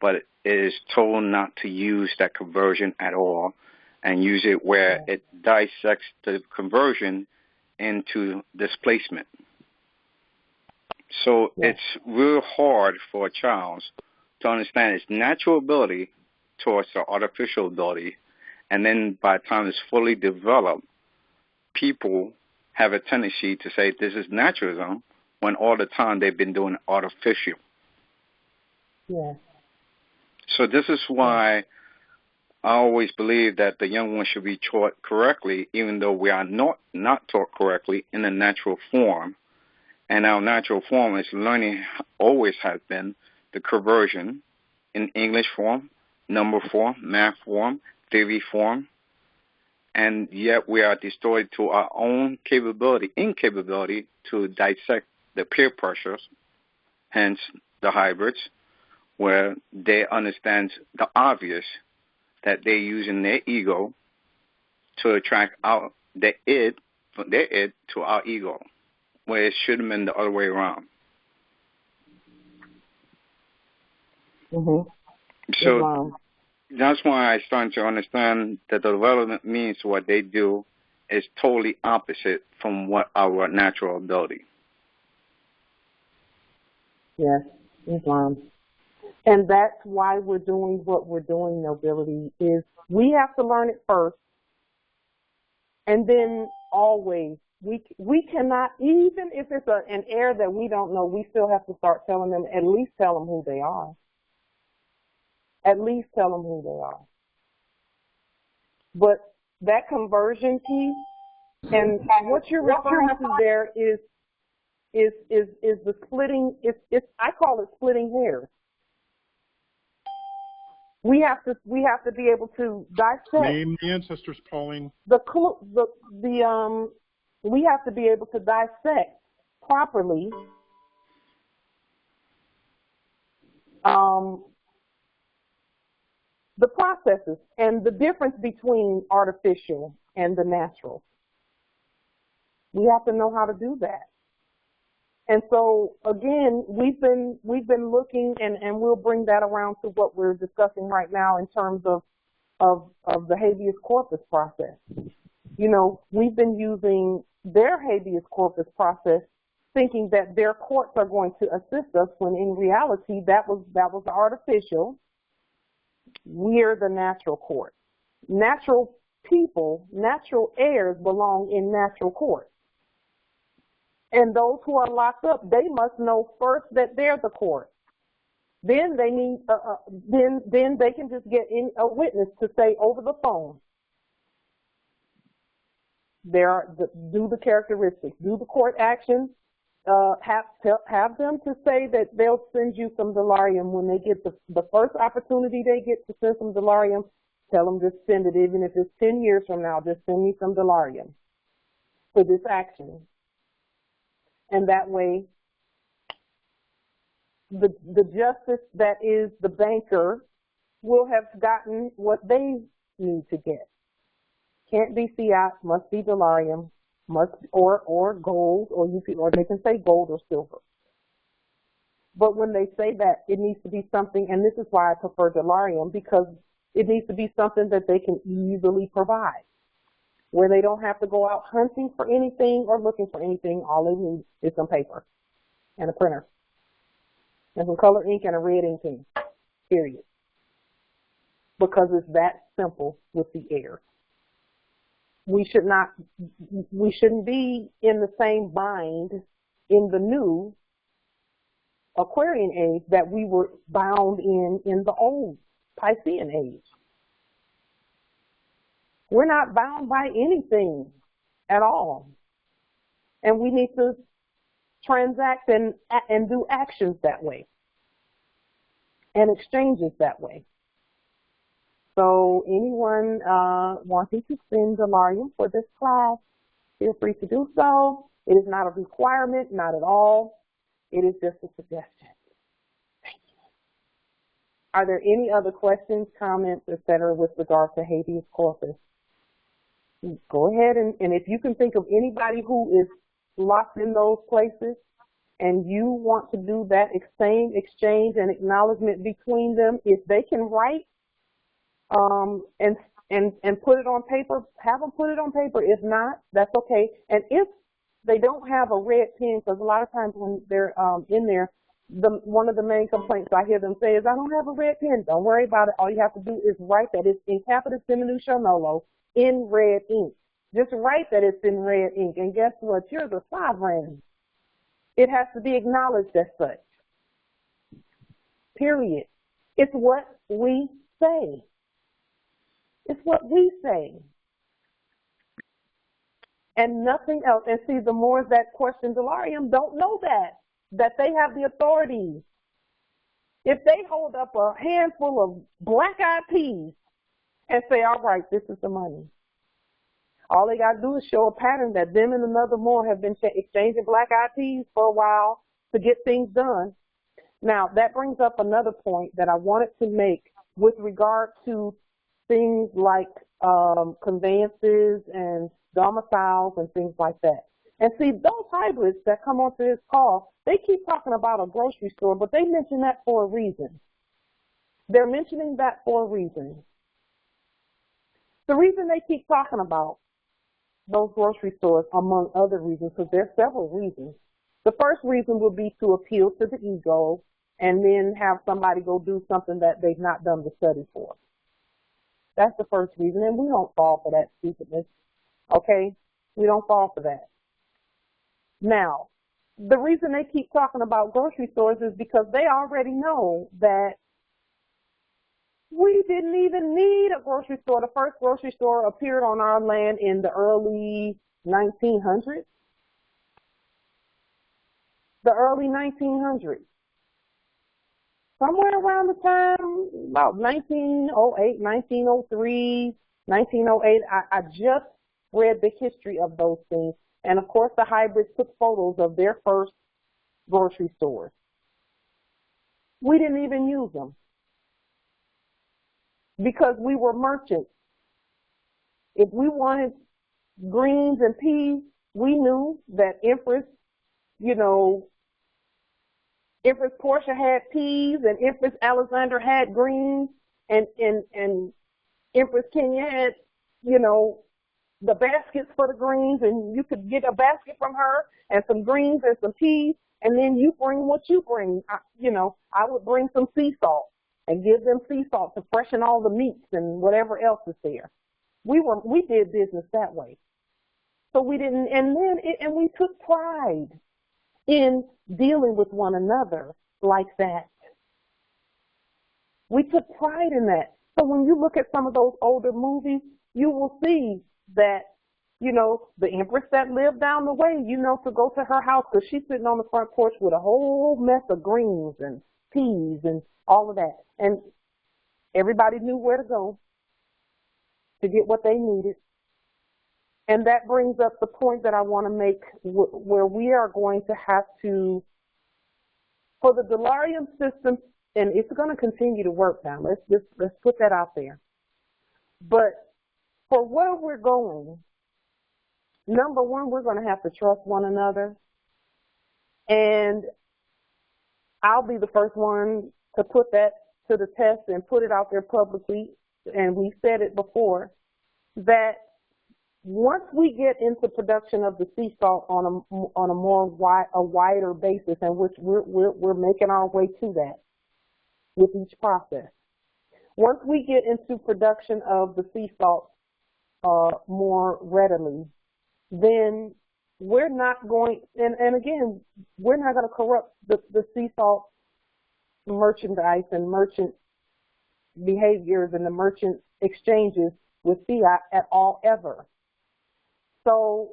but it is told not to use that conversion at all and use it where it dissects the conversion into displacement. So it's real hard for a child to understand its natural ability towards the artificial ability, and then by the time it's fully developed, people have a tendency to say this is naturalism when all the time they've been doing artificial. Yeah. So this is why I always believe that the young one should be taught correctly, even though we are not taught correctly in the natural form. And our natural form is learning, always has been the conversion in English form, number form, math form, theory form. And yet we are destroyed to our own incapability to dissect the peer pressures, hence the hybrids, where they understand the obvious that they're using their ego to attract their id to our ego, where it should have been the other way around. Mm-hmm. So that's why I started to understand that the development means what they do is totally opposite from what our natural ability. Yes, Islam. And that's why we're doing what we're doing, nobility, is we have to learn it first. And then always, we cannot, even if it's an error that we don't know, we still have to start telling them, at least tell them who they are. At least tell them who they are. But that conversion key, and what you're referring to there is the splitting. I call it splitting hairs. We have to be able to dissect. Name the ancestors, Pauline. We have to be able to dissect properly the processes and the difference between artificial and the natural. We have to know how to do that. And so again, we've been looking, and we'll bring that around to what we're discussing right now in terms of the habeas corpus process. You know, we've been using their habeas corpus process thinking that their courts are going to assist us, when in reality that was artificial. We're the natural court. Natural people, natural heirs belong in natural court. And those who are locked up, they must know first that they're the court. Then they need, then they can just get in a witness to say over the phone, do the characteristics, do the court action, have them to say that they'll send you some delarium when they get the first opportunity they get to send some delarium. Tell them to send it, even if it's 10 years from now, just send me some delarium for this action. And that way, the justice that is the banker will have gotten what they need to get. Can't be fiat, must be delarium, or gold, or they can say gold or silver. But when they say that, it needs to be something, and this is why I prefer delarium, because it needs to be something that they can easily provide, where they don't have to go out hunting for anything or looking for anything. All they need is some paper and a printer and some color ink and a red ink pen, period. Because it's that simple with the heirs. We shouldn't be in the same bind in the new Aquarian age that we were bound in the old Piscean age. We're not bound by anything at all. And we need to transact and do actions that way and exchanges that way. So anyone wanting to send delarium for this class, feel free to do so. It is not a requirement, not at all. It is just a suggestion. Thank you. Are there any other questions, comments, etc. with regard to habeas corpus? Go ahead, and if you can think of anybody who is locked in those places and you want to do that exchange and acknowledgement between them, if they can write and put it on paper, have them put it on paper. If not, that's okay. And if they don't have a red pen, because a lot of times when they're in there, one of the main complaints I hear them say is, I don't have a red pen. Don't worry about it. All you have to do is write that it's in capitis diminution nolo in red ink. Just write that it's in red ink. And guess what? You're the sovereign. It has to be acknowledged as such. Period. It's what we say. It's what we say. And nothing else. And see, the more that question delarium don't know that they have the authority. If they hold up a handful of black-eyed peas and say, all right, this is the money. All they got to do is show a pattern that them and another more have been exchanging black-eyed peas for a while to get things done. Now, that brings up another point that I wanted to make with regard to things like conveyances and domiciles and things like that. And see, those hybrids that come onto this call, they keep talking about a grocery store, but they mention that for a reason. They're mentioning that for a reason. The reason they keep talking about those grocery stores, among other reasons, because there's several reasons. The first reason would be to appeal to the ego and then have somebody go do something that they've not done the study for. That's the first reason, and we don't fall for that stupidness, okay? We don't fall for that. Now, the reason they keep talking about grocery stores is because they already know that We didn't even need a grocery store. The first grocery store appeared on our land in the early 1900s. The early 1900s. Somewhere around the time, about 1908, 1903, 1908, I just read the history of those things. And, of course, the hybrids took photos of their first grocery stores. We didn't even use them because we were merchants. If we wanted greens and peas, we knew that Empress, Empress Portia had peas and Empress Alexander had greens and Empress Kenya had, the baskets for the greens, and you could get a basket from her and some greens and some peas, and then you bring what you bring. I would bring some sea salt and give them sea salt to freshen all the meats and whatever else is there. We did business that way. So we didn't, and we took pride in dealing with one another like that. We took pride in that. So when you look at some of those older movies, you will see that, the Empress that lived down the way, to go to her house because she's sitting on the front porch with a whole mess of greens and peas and all of that. And everybody knew where to go to get what they needed. And that brings up the point that I want to make where we are going to have to, for the Dillarium system, and it's going to continue to work now. Let's put that out there. But for where we're going, number one, we're going to have to trust one another. And I'll be the first one to put that to the test and put it out there publicly. And we said it before, that once we get into production of the sea salt on a wider basis, and which we're making our way to that with each process. Once we get into production of the sea salt more readily, then we're not going, and again, we're not going to corrupt the sea salt merchandise and merchant behaviors and the merchant exchanges with fiat at all ever. So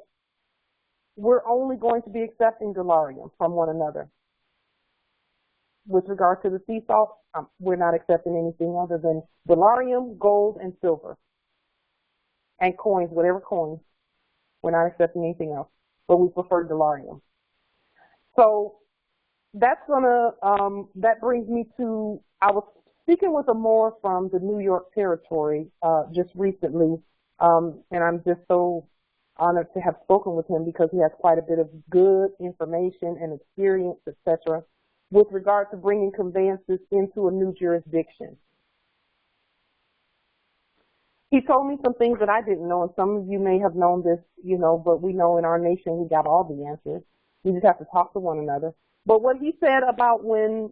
we're only going to be accepting Dillarium from one another. With regard to the sea salt, we're not accepting anything other than Dillarium, gold, and silver. And coins, whatever coins. We're not accepting anything else. But we prefer Dillarium. So that's that brings me to, I was speaking with a Moor from the New York territory just recently, and I'm just so honored to have spoken with him because he has quite a bit of good information and experience, etc., with regard to bringing conveyances into a new jurisdiction. He told me some things that I didn't know, and some of you may have known this, but we know in our nation we got all the answers. We just have to talk to one another. But what he said about when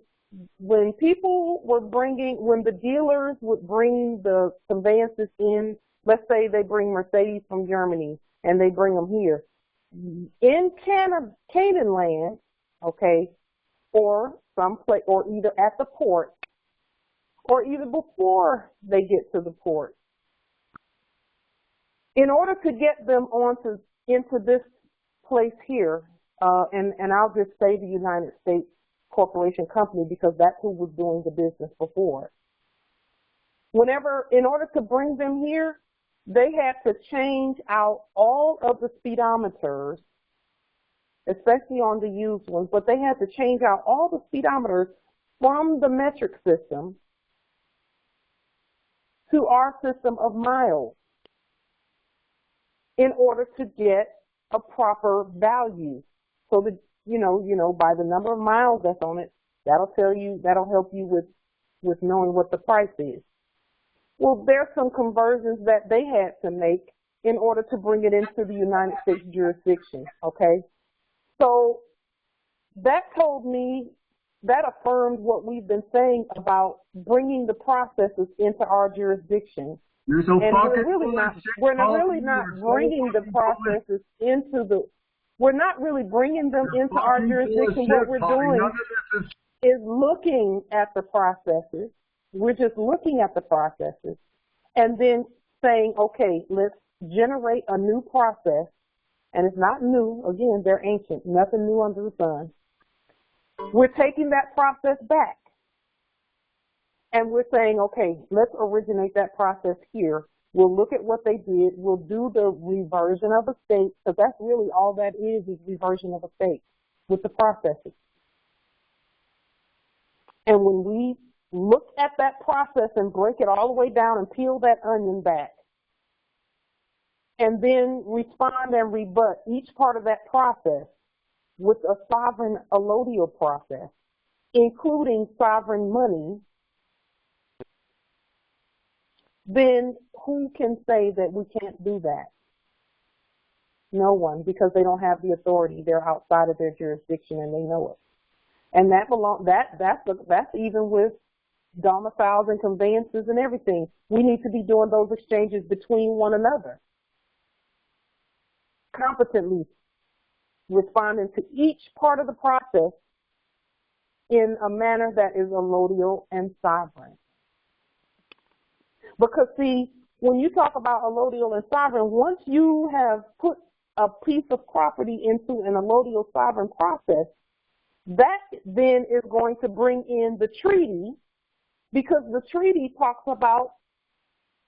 people were when the dealers would bring the conveyances in, let's say they bring Mercedes from Germany and they bring them here, in Canaan land, okay, or someplace, or either at the port, or either before they get to the port. In order to get them into this place here, and I'll just say the United States Corporation Company because that's who was doing the business before. In order to bring them here, they had to change out all of the speedometers, especially on the used ones, but they had to change out all the speedometers from the metric system to our system of miles in order to get a proper value. So that, by the number of miles that's on it, that'll help you with knowing what the price is. Well, there's some conversions that they had to make in order to bring it into the United States jurisdiction, okay? So that affirmed what we've been saying about bringing the processes into our jurisdiction. You're so and we're really not bringing the processes we're not really bringing them into our jurisdiction. What we're doing is looking at the processes, We're just looking at the processes and then saying, okay, let's generate a new process. And it's not new. Again, they're ancient. Nothing new under the sun. We're taking that process back. And we're saying, okay, let's originate that process here. We'll look at what they did. We'll do the reversion of a state, because that's really all that is reversion of a state with the processes. And when we look at that process and break it all the way down and peel that onion back, and then respond and rebut each part of that process with a sovereign allodial process, including sovereign money, then who can say that we can't do that? No one, because they don't have the authority. They're outside of their jurisdiction and they know it. And that's even with domiciles and conveyances and everything. We need to be doing those exchanges between one another, competently responding to each part of the process in a manner that is allodial and sovereign. Because, see, when you talk about allodial and sovereign, once you have put a piece of property into an allodial sovereign process, that then is going to bring in the treaty, because the treaty talks about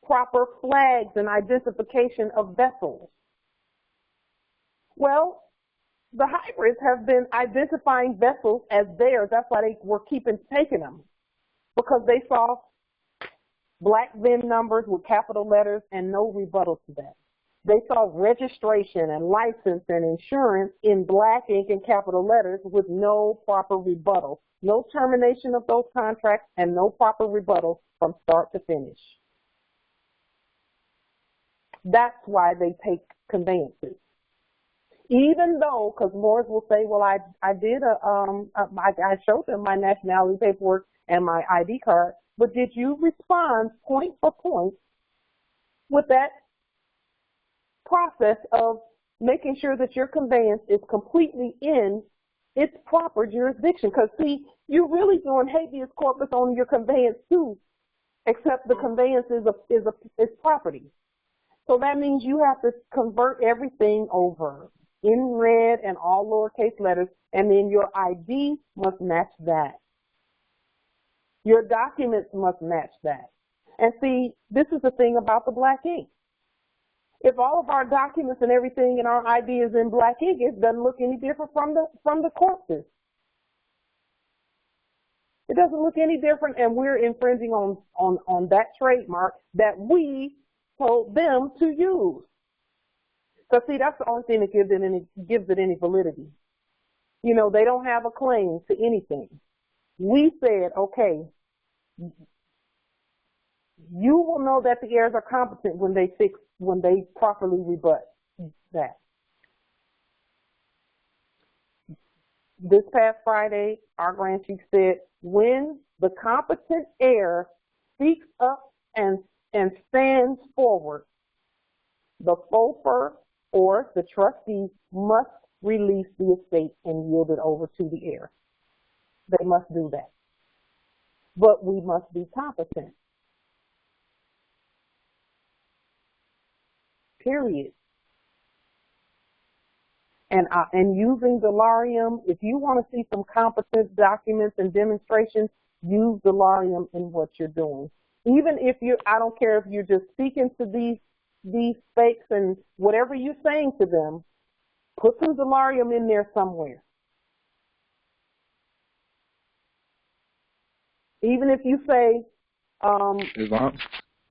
proper flags and identification of vessels. Well, the hybrids have been identifying vessels as theirs. That's why they were taking them, because they saw black VIN numbers with capital letters and no rebuttal to that. They saw registration and license and insurance in black ink and capital letters with no proper rebuttal, no termination of those contracts, and no proper rebuttal from start to finish. That's why they take conveyances. Even though, because Moors will say, well, I showed them my nationality paperwork and my ID card, but did you respond point for point with that process of making sure that your conveyance is completely in its proper jurisdiction? Because, see, you're really doing habeas corpus on your conveyance too, except the conveyance is property. So that means you have to convert everything over in red and all lowercase letters, and then your ID must match that. Your documents must match that. And see, this is the thing about the black ink. If all of our documents and everything and our ID is in black ink, it doesn't look any different from the corpses. It doesn't look any different, and we're infringing on that trademark that we told them to use. So see, that's the only thing that gives it any validity. You know, they don't have a claim to anything. We said, okay, you will know that the heirs are competent when they properly rebut that. This past Friday, our grand chief said, when the competent heir speaks up and stands forward, the FOFR or the trustee must release the estate and yield it over to the heir. They must do that. But we must be competent. Period. And using Delarium, if you want to see some competent documents and demonstrations, use Delarium in what you're doing. Even if I don't care if you're just speaking to these fakes and whatever you're saying to them, put some Delarium in there somewhere. Even if you say,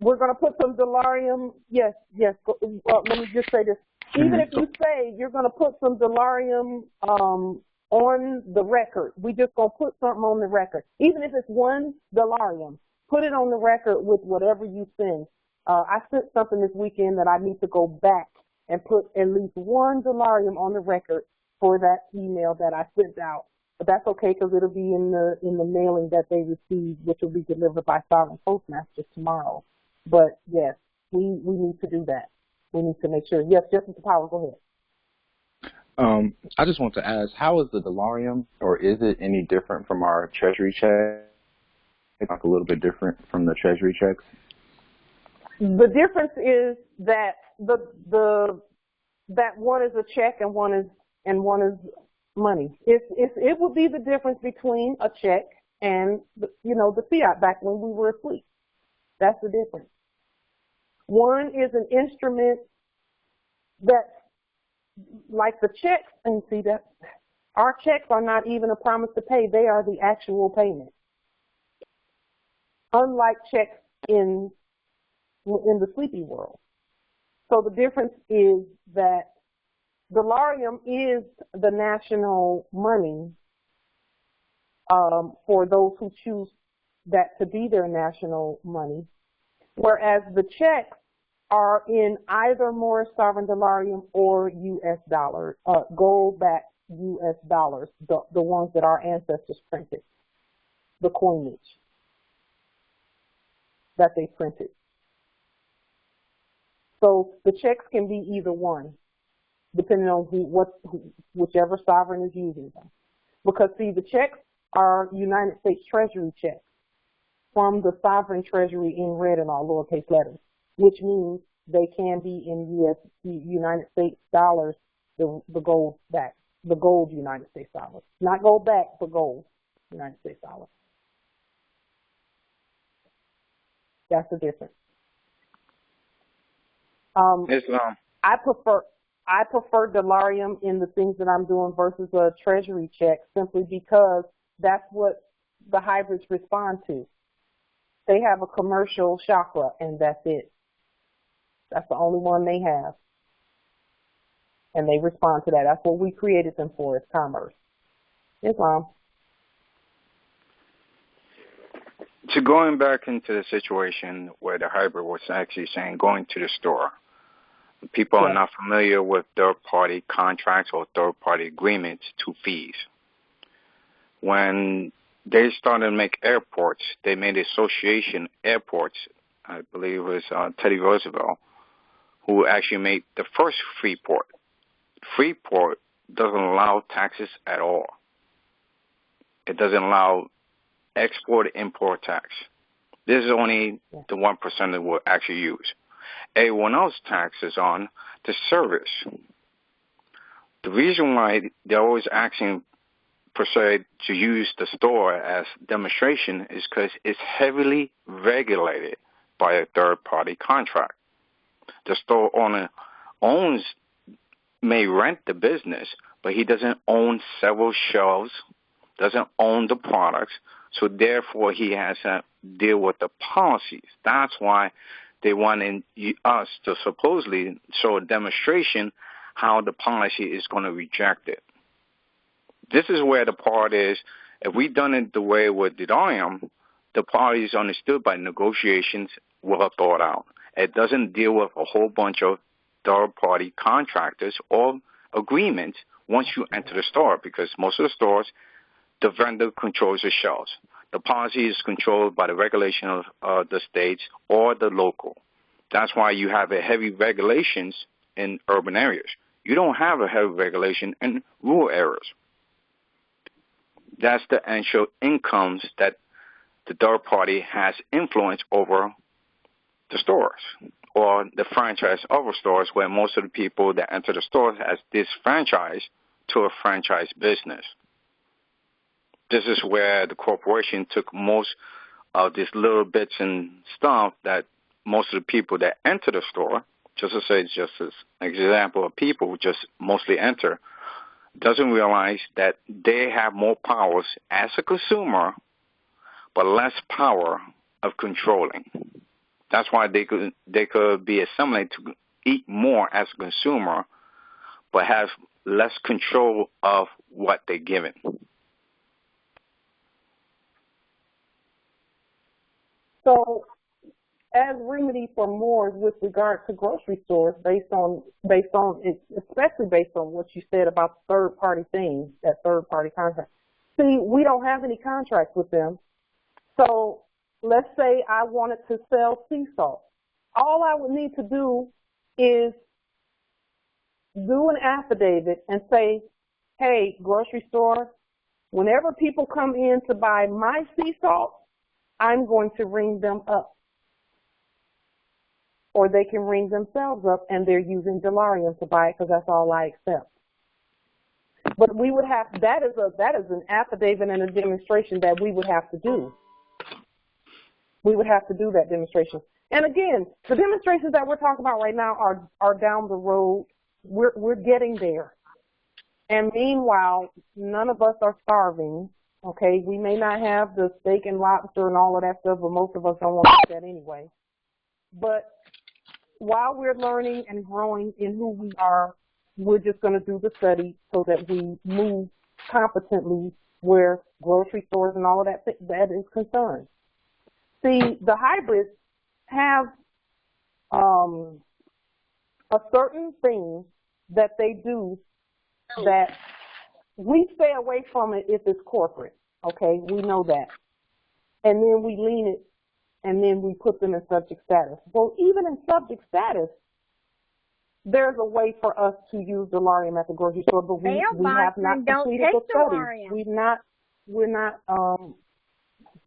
we're going to put some Delarium, yes, let me just say this. Even if you say you're going to put some Delarium on the record, we just going to put something on the record. Even if it's one Delarium, put it on the record with whatever you send. I sent something this weekend that I need to go back and put at least one Delarium on the record for that email that I sent out. But that's okay, because it'll be in the mailing that they receive, which will be delivered by Sovereign Postmasters tomorrow. But yes, we need to do that. We need to make sure. Yes, Justice Powell, go ahead. I just want to ask, how is the Delarium, or is it any different from our treasury check? It's like a little bit different from the treasury checks. The difference is that that one is a check and one is money. It would be the difference between a check and the fiat back when we were asleep. That's the difference. One is an instrument that, like the checks, and see that our checks are not even a promise to pay; they are the actual payment. Unlike checks in the sleepy world. So the difference is that dollarium is the national money for those who choose that to be their national money, whereas the checks are in either Moorish sovereign dollarium or U.S. dollar, gold-backed U.S. dollars, the ones that our ancestors printed, the coinage that they printed. So the checks can be either one, depending on whichever sovereign is using them. Because see, the checks are United States Treasury checks from the sovereign treasury in red in all lowercase letters, which means they can be in United States dollars, the gold United States dollars. Not gold back, but gold United States dollars. That's the difference. I prefer dollarium in the things that I'm doing versus a treasury check, simply because that's what the hybrids respond to. They have a commercial chakra, and that's it. That's the only one they have. And they respond to that. That's what we created them for, is commerce. Islam. So going back into the situation where the hybrid was actually saying going to the store, people are not familiar with third-party contracts or third-party agreements to fees. When they started to make airports, they made association airports. I believe it was Teddy Roosevelt who actually made the first Freeport. Freeport doesn't allow taxes at all. It doesn't allow export-import tax. This is only the 1% that will actually use. Everyone else taxes on the service. The reason why they're always asking, per se, to use the store as demonstration is because it's heavily regulated by a third-party contract. The store owner may rent the business, but he doesn't own several shelves, doesn't own the products, so therefore he has to deal with the policies. That's why they wanted us to supposedly show a demonstration how the policy is going to reject it. This is where the part is, if we done it the way with dollarium, the party is understood by negotiations, well thought out. It doesn't deal with a whole bunch of third-party contractors or agreements once you enter the store, because most of the stores, the vendor controls the shelves. The policy is controlled by the regulation of the states or the local. That's why you have a heavy regulations in urban areas. You don't have a heavy regulation in rural areas. That's the actual incomes that the third party has influence over the stores or the franchise of stores, where most of the people that enter the stores has this franchise to a franchise business. This is where the corporation took most of these little bits and stuff that most of the people that enter the store, just to say, just as an example of people who just mostly enter, doesn't realize that they have more powers as a consumer, but less power of controlling. That's why they could be assimilated to eat more as a consumer, but have less control of what they're given. So, as remedy for Moors with regard to grocery stores, based on especially based on what you said about third-party things, that third-party contract. See, we don't have any contracts with them. So, let's say I wanted to sell sea salt. All I would need to do is do an affidavit and say, hey, grocery store, whenever people come in to buy my sea salt, I'm going to ring them up. Or they can ring themselves up and they're using Delarium to buy it because that's all I accept. But we would have, that is an affidavit and a demonstration that we would have to do. We would have to do that demonstration. And again, the demonstrations that we're talking about right now are down the road. We're getting there. And meanwhile, none of us are starving. Okay, we may not have the steak and lobster and all of that stuff, but most of us don't want that anyway. But while we're learning and growing in who we are, we're just going to do the study so that we move competently where grocery stores and all of that is concerned. See, the hybrids have a certain thing that they do that we stay away from it if it's corporate, okay? We know that. And then we lean it, and then we put them in subject status. Well, even in subject status, there's a way for us to use Delarium at the grocery store, but we have not completed the study. We're not,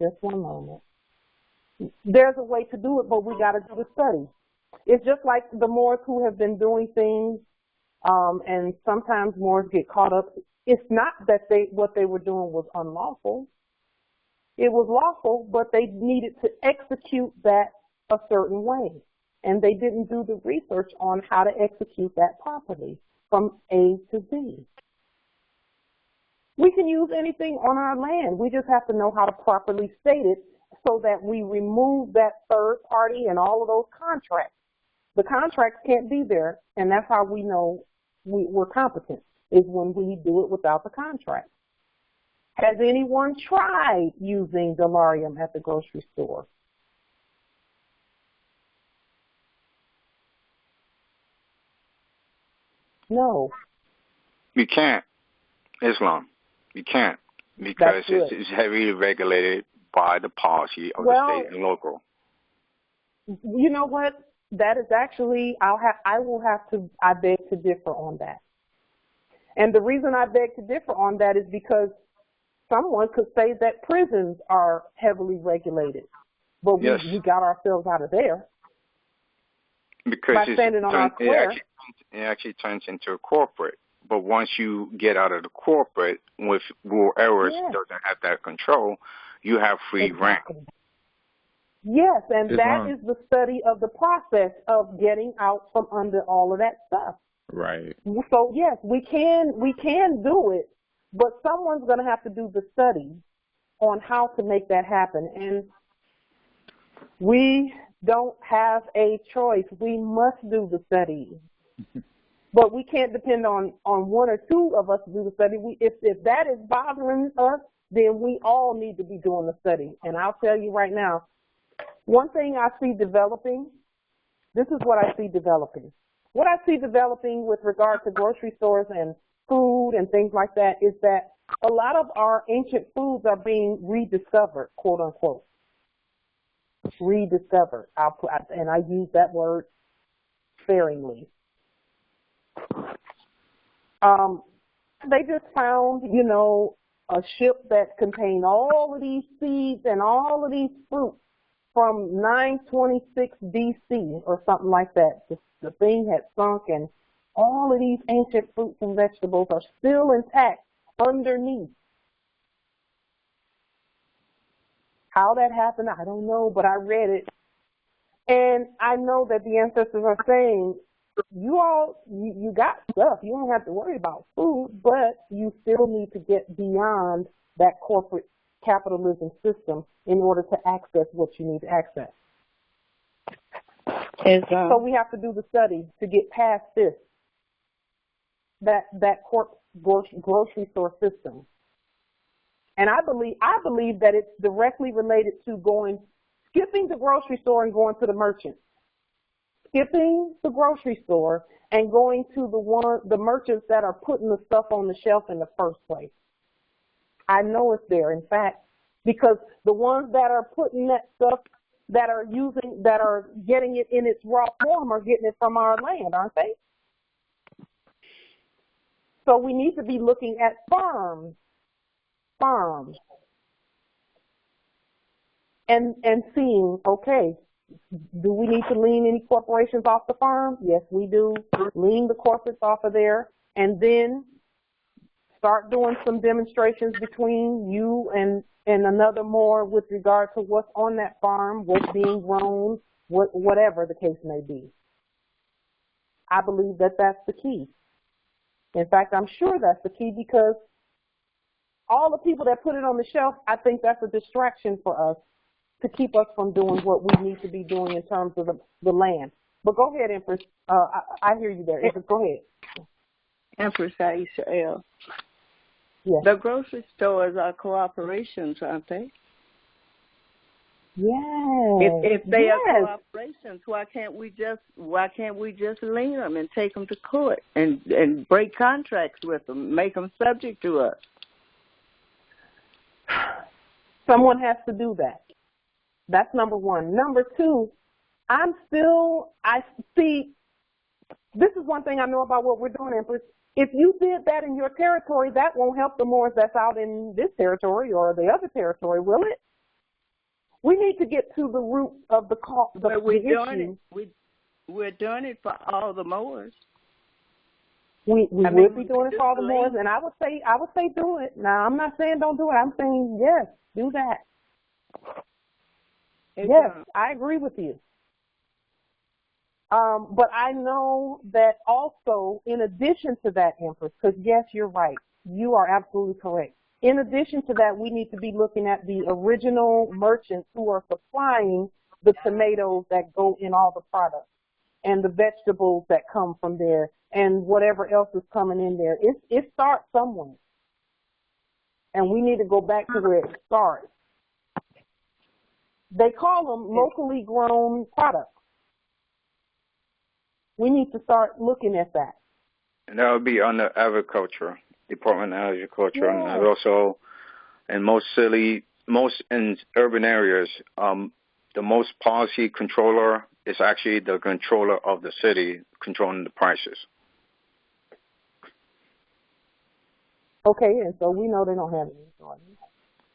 just one moment. There's a way to do it, but we got to do the study. It's just like the Moors who have been doing things, and sometimes Moors get caught up. It's not that what they were doing was unlawful. It was lawful, but they needed to execute that a certain way. And they didn't do the research on how to execute that properly from A to Z. We can use anything on our land. We just have to know how to properly state it so that we remove that third party and all of those contracts. The contracts can't be there, and that's how we know we're competent, is when we do it without the contract. Has anyone tried using Delarium at the grocery store? No. You can't. Islam. You can't, because it's heavily regulated by the policy of the state and local. You know what? That is actually, I beg to differ on that. And the reason I beg to differ on that is because someone could say that prisons are heavily regulated, but we got ourselves out of there. Because by standing on our square. It actually turns into a corporate. But once you get out of the corporate, with whoever doesn't have that control, you have free reign. Yes, and that is the study of the process of getting out from under all of that stuff. Right. So yes, we can do it, but someone's going to have to do the study on how to make that happen. And we don't have a choice. We must do the study. But we can't depend on one or two of us to do the study. If that is bothering us, then we all need to be doing the study. And I'll tell you right now, one thing I see developing, this is what I see developing. What I see developing with regard to grocery stores and food and things like that is that a lot of our ancient foods are being rediscovered, quote unquote. Rediscovered. And I use that word sparingly. They just found, a ship that contained all of these seeds and all of these fruits from 926 BC or something like that. The thing had sunk, and all of these ancient fruits and vegetables are still intact underneath. How that happened, I don't know, but I read it. And I know that the ancestors are saying, you got stuff. You don't have to worry about food, but you still need to get beyond that corporate capitalism system in order to access what you need to access. So we have to do the study to get past this, that grocery store system. And I believe that it's directly related to skipping the grocery store and going to the merchant. Skipping the grocery store and going to the merchants that are putting the stuff on the shelf in the first place. I know it's there, in fact, because the ones that are putting that stuff, that are getting it in its raw form, are getting it from our land, aren't they? So we need to be looking at farms. and seeing, okay, do we need to lien any corporations off the farm? Yes, we do. Lien the corporates off of there, and then start doing some demonstrations between you and another more with regard to what's on that farm, what's being grown, whatever the case may be. I believe that that's the key. In fact, I'm sure that's the key, because all the people that put it on the shelf, I think that's a distraction for us to keep us from doing what we need to be doing in terms of the land. But go ahead, Empress. I hear you there. Empress, go ahead. Empress Aisha L. Yes. The grocery stores are corporations, aren't they? Yes. If they are corporations, why can't we just lien them and take them to court and break contracts with them, make them subject to us? Someone has to do that. That's number one. Number two, I see, this is one thing I know about what we're doing, Empress. If you did that in your territory, that won't help the Moors that's out in this territory or the other territory, will it? We need to get to the root of the issue. We're doing it for all the Moors. We would be doing it for all the Moors, and I would say do it. Now, I'm not saying don't do it. I'm saying yes, do that. Yes, I agree with you. But I know that also, in addition to that, Empress, because yes, you're right. You are absolutely correct. In addition to that, we need to be looking at the original merchants who are supplying the tomatoes that go in all the products and the vegetables that come from there and whatever else is coming in there. It starts somewhere. And we need to go back to where it starts. They call them locally grown products. We need to start looking at that. And that would be under agriculture, Department of Agriculture, Yeah. and also in most in urban areas, the most policy controller is actually the controller of the city controlling the prices. Okay, and so we know they don't have any authority.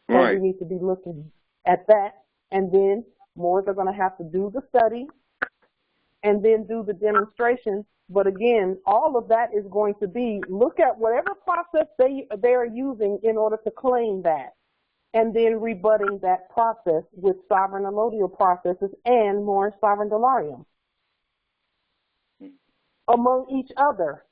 So Right. we need to be looking at that, and then Moors are going to have to do the study and then do the demonstration. But again, all of that is going to be, look at whatever process they are using in order to claim that, and then rebutting that process with sovereign allodial processes and more sovereign delarium among each other.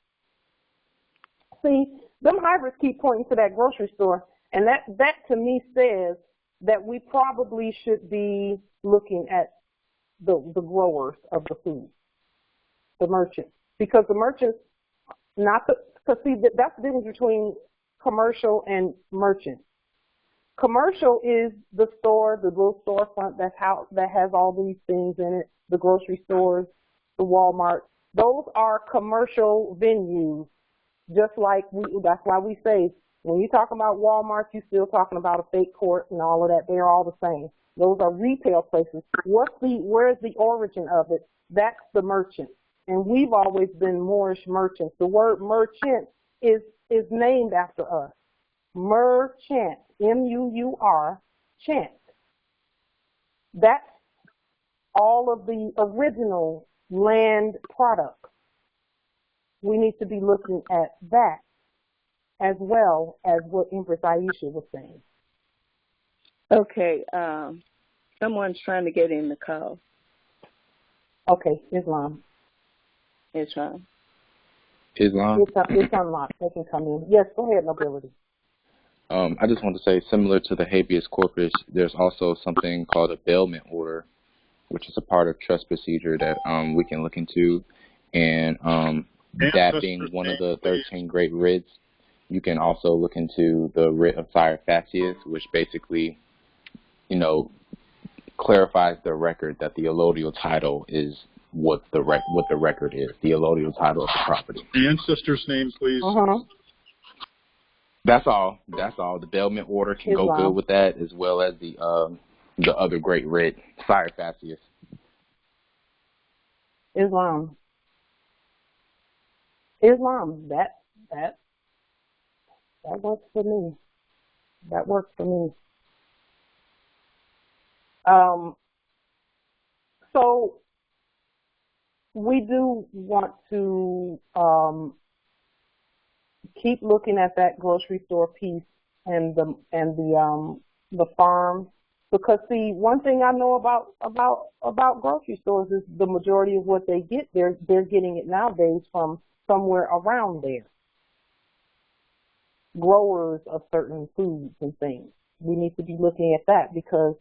See, them hybrids keep pointing to that grocery store, and that to me says that we probably should be looking at the growers of the food, the merchants, because the merchants, because see, that's the difference between commercial and merchant. Commercial is the store, the little storefront that has all these things in it, the grocery stores, the Walmart. Those are commercial venues. Just like that's why we say, when you talk about Walmart, you're still talking about a fake court and all of that. They're all the same. Those are retail places. Where's the origin of it? That's the merchant. And we've always been Moorish merchants. The word merchant is named after us. Merchant, M-U-U-R, chant. That's all of the original land products. We need to be looking at that as well as what Empress Aisha was saying. Okay, someone's trying to get in the call. Okay, Islam. Islam. It's unlocked. They can come in. Yes, go ahead, Nobility. I just want to say, similar to the habeas corpus, there's also something called a bailment order, which is a part of trust procedure that we can look into. And that being one of the 13 great writs, you can also look into the writ of sire facias, which basically, clarifies the record that the allodial title is what the record is. The allodial title of the property. The ancestors' names, please. That's all. The bailment order can go good with that, as well as the other great writ, sire facias. Islam, that works for me. That works for me. So we do want to keep looking at that grocery store piece and the farm, because see, one thing I know about grocery stores is the majority of what they get, they're getting it nowadays from somewhere around there. Growers of certain foods and things. We need to be looking at that because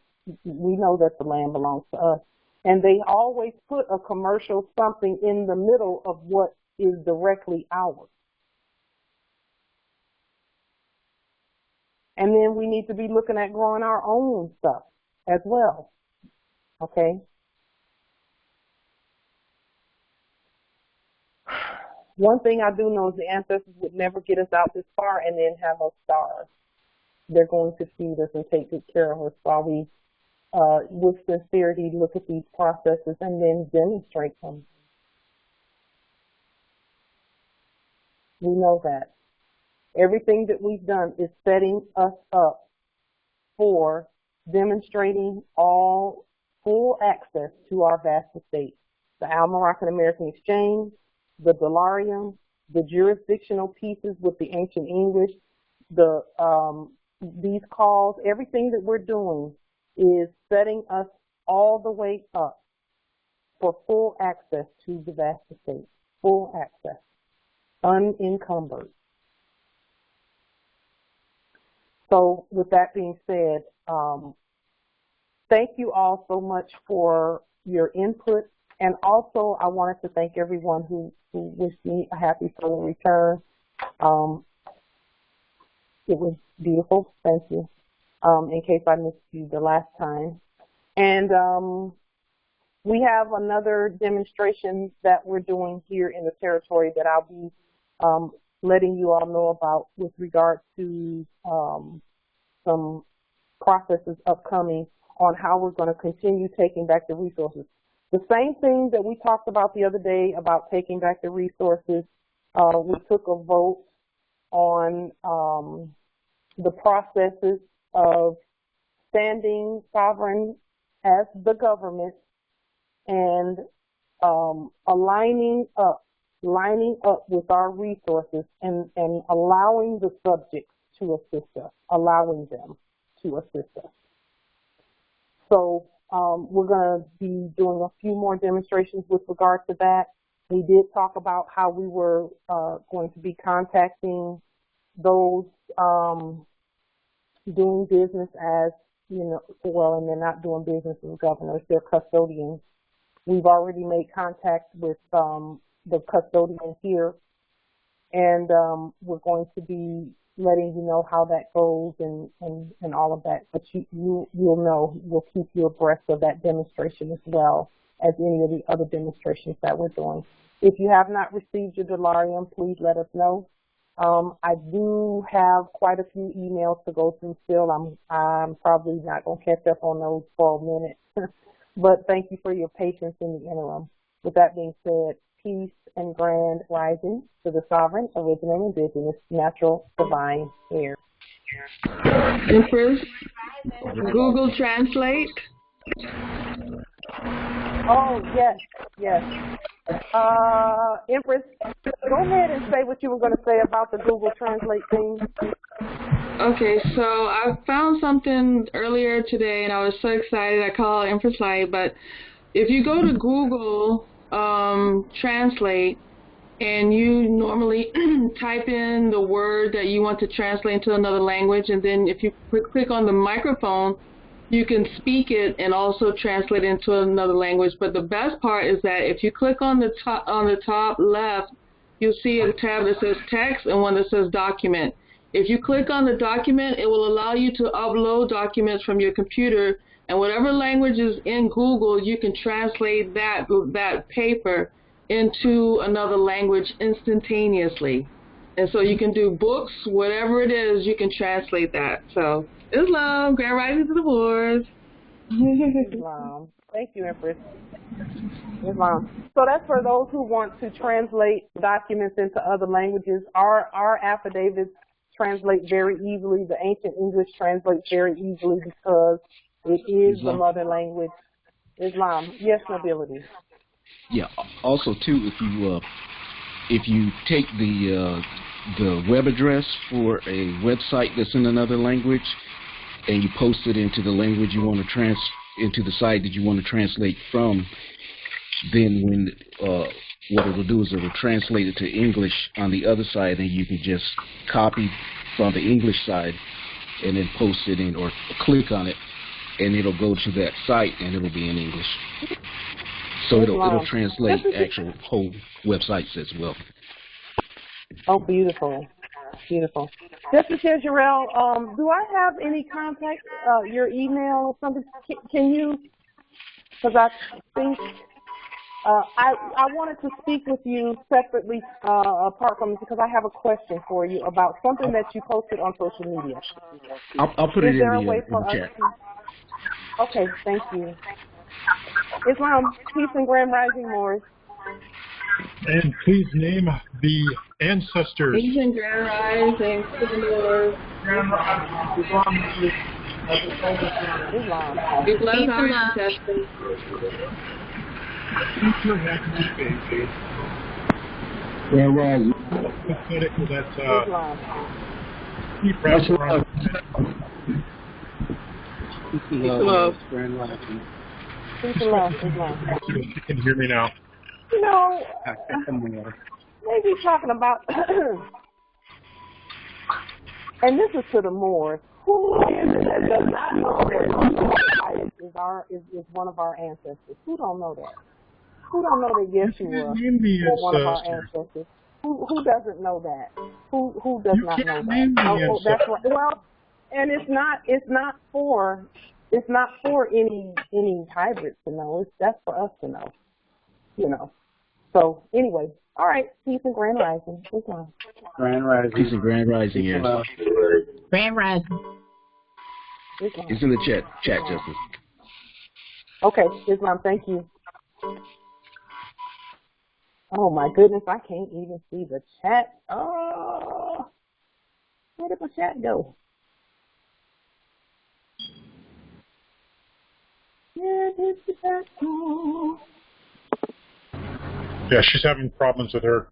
we know that the land belongs to us. And they always put a commercial something in the middle of what is directly ours. And then we need to be looking at growing our own stuff as well. Okay? One thing I do know is the ancestors would never get us out this far and then have us starve. They're going to feed us and take good care of us while we, with sincerity, look at these processes and then demonstrate them. We know that. Everything that we've done is setting us up for demonstrating all full access to our vast estate. The Al-Moroccan-American Exchange, the Dollarium, the jurisdictional pieces with the ancient English, these calls, everything that we're doing is setting us all the way up for full access to the vast estate, full access, unencumbered. So with that being said, thank you all so much for your input. And also, I wanted to thank everyone who wished me a happy solar return. It was beautiful. Thank you. In case I missed you the last time. And we have another demonstration that we're doing here in the territory that I'll be letting you all know about with regard to some processes upcoming on how we're going to continue taking back the resources. The same thing that we talked about the other day about taking back the resources, we took a vote on the processes of standing sovereign as the government and lining up with our resources and allowing the subjects to assist us, allowing them to assist us. So we're going to be doing a few more demonstrations with regard to that. We did talk about how we were going to be contacting those doing business as, you know, well, and they're not doing business as governors, they're custodians. We've already made contact with the custodian here, and we're going to be letting you know how that goes and all of that. But you'll know, we'll keep you abreast of that demonstration as well as any of the other demonstrations that we're doing. If you have not received your Dollarium, please let us know. I do have quite a few emails to go through still. I'm probably not going to catch up on those for a minute. But thank you for your patience in the interim. With that being said, peace and grand rising to the sovereign, original, indigenous, natural, divine air. Empress, Google Translate. Oh, yes, yes. Empress, go ahead and say what you were going to say about the Google Translate thing. Okay, so I found something earlier today, and I was so excited. I called Empress Light, but if you go to Google Translate, and you normally type in the word that you want to translate into another language, and then if you click on the microphone, you can speak it and also translate into another language. But the best part is that if you click on the top left, you'll see a tab that says text and one that says document. If you click on the document, it will allow you to upload documents from your computer, and whatever language is in Google, you can translate that paper into another language instantaneously. And so you can do books, whatever it is, you can translate that. So Islam, grand rising to the board. Islam. Thank you, Empress. Islam. So that's for those who want to translate documents into other languages. Our affidavits translate very easily. The ancient English translates very easily because It is the mother language. Islam. Yes, nobility. Yeah. Also, too, if you take the web address for a website that's in another language and you post it into the language you want to into the site that you want to translate from, then when what it'll do is it'll translate it to English on the other side, and you can just copy from the English side and then post it in or click on it, and it'll go to that site and it'll be in English. So it'll translate actual whole websites as well. Oh, beautiful. Beautiful. Justice Jarrell, do I have any contact, your email or something? Can you, because I think I wanted to speak with you separately apart from this because I have a question for you about something that you posted on social media. I'll put it in the chat. Okay, thank you. Islam, peace and grand rising, Morris. And please name the ancestors. Peace and grand rising, Lord. Islam. We bless our ancestors. Grand rising. That's Islam. keep wrapping around. Peace and love. Peace and love, Islam. You can hear me now. You know, maybe talking about, and this is to the Moors, who does not know that is one of our ancestors? Who don't know that? Who don't know that Yeshua is one of our ancestors? Who doesn't know that? Who does not know that? That's right. Well, and it's not for any hybrids to know. That's for us to know. You know. So anyway, all right. Peace and grand rising. Islam. Grand rising. Peace and grand rising, yes. Grand rising. Islam. It's in the chat, Justice. Okay, Islam. Thank you. Oh my goodness, I can't even see the chat. Oh, where did my chat go? Where did the chat go? Yeah, she's having problems with her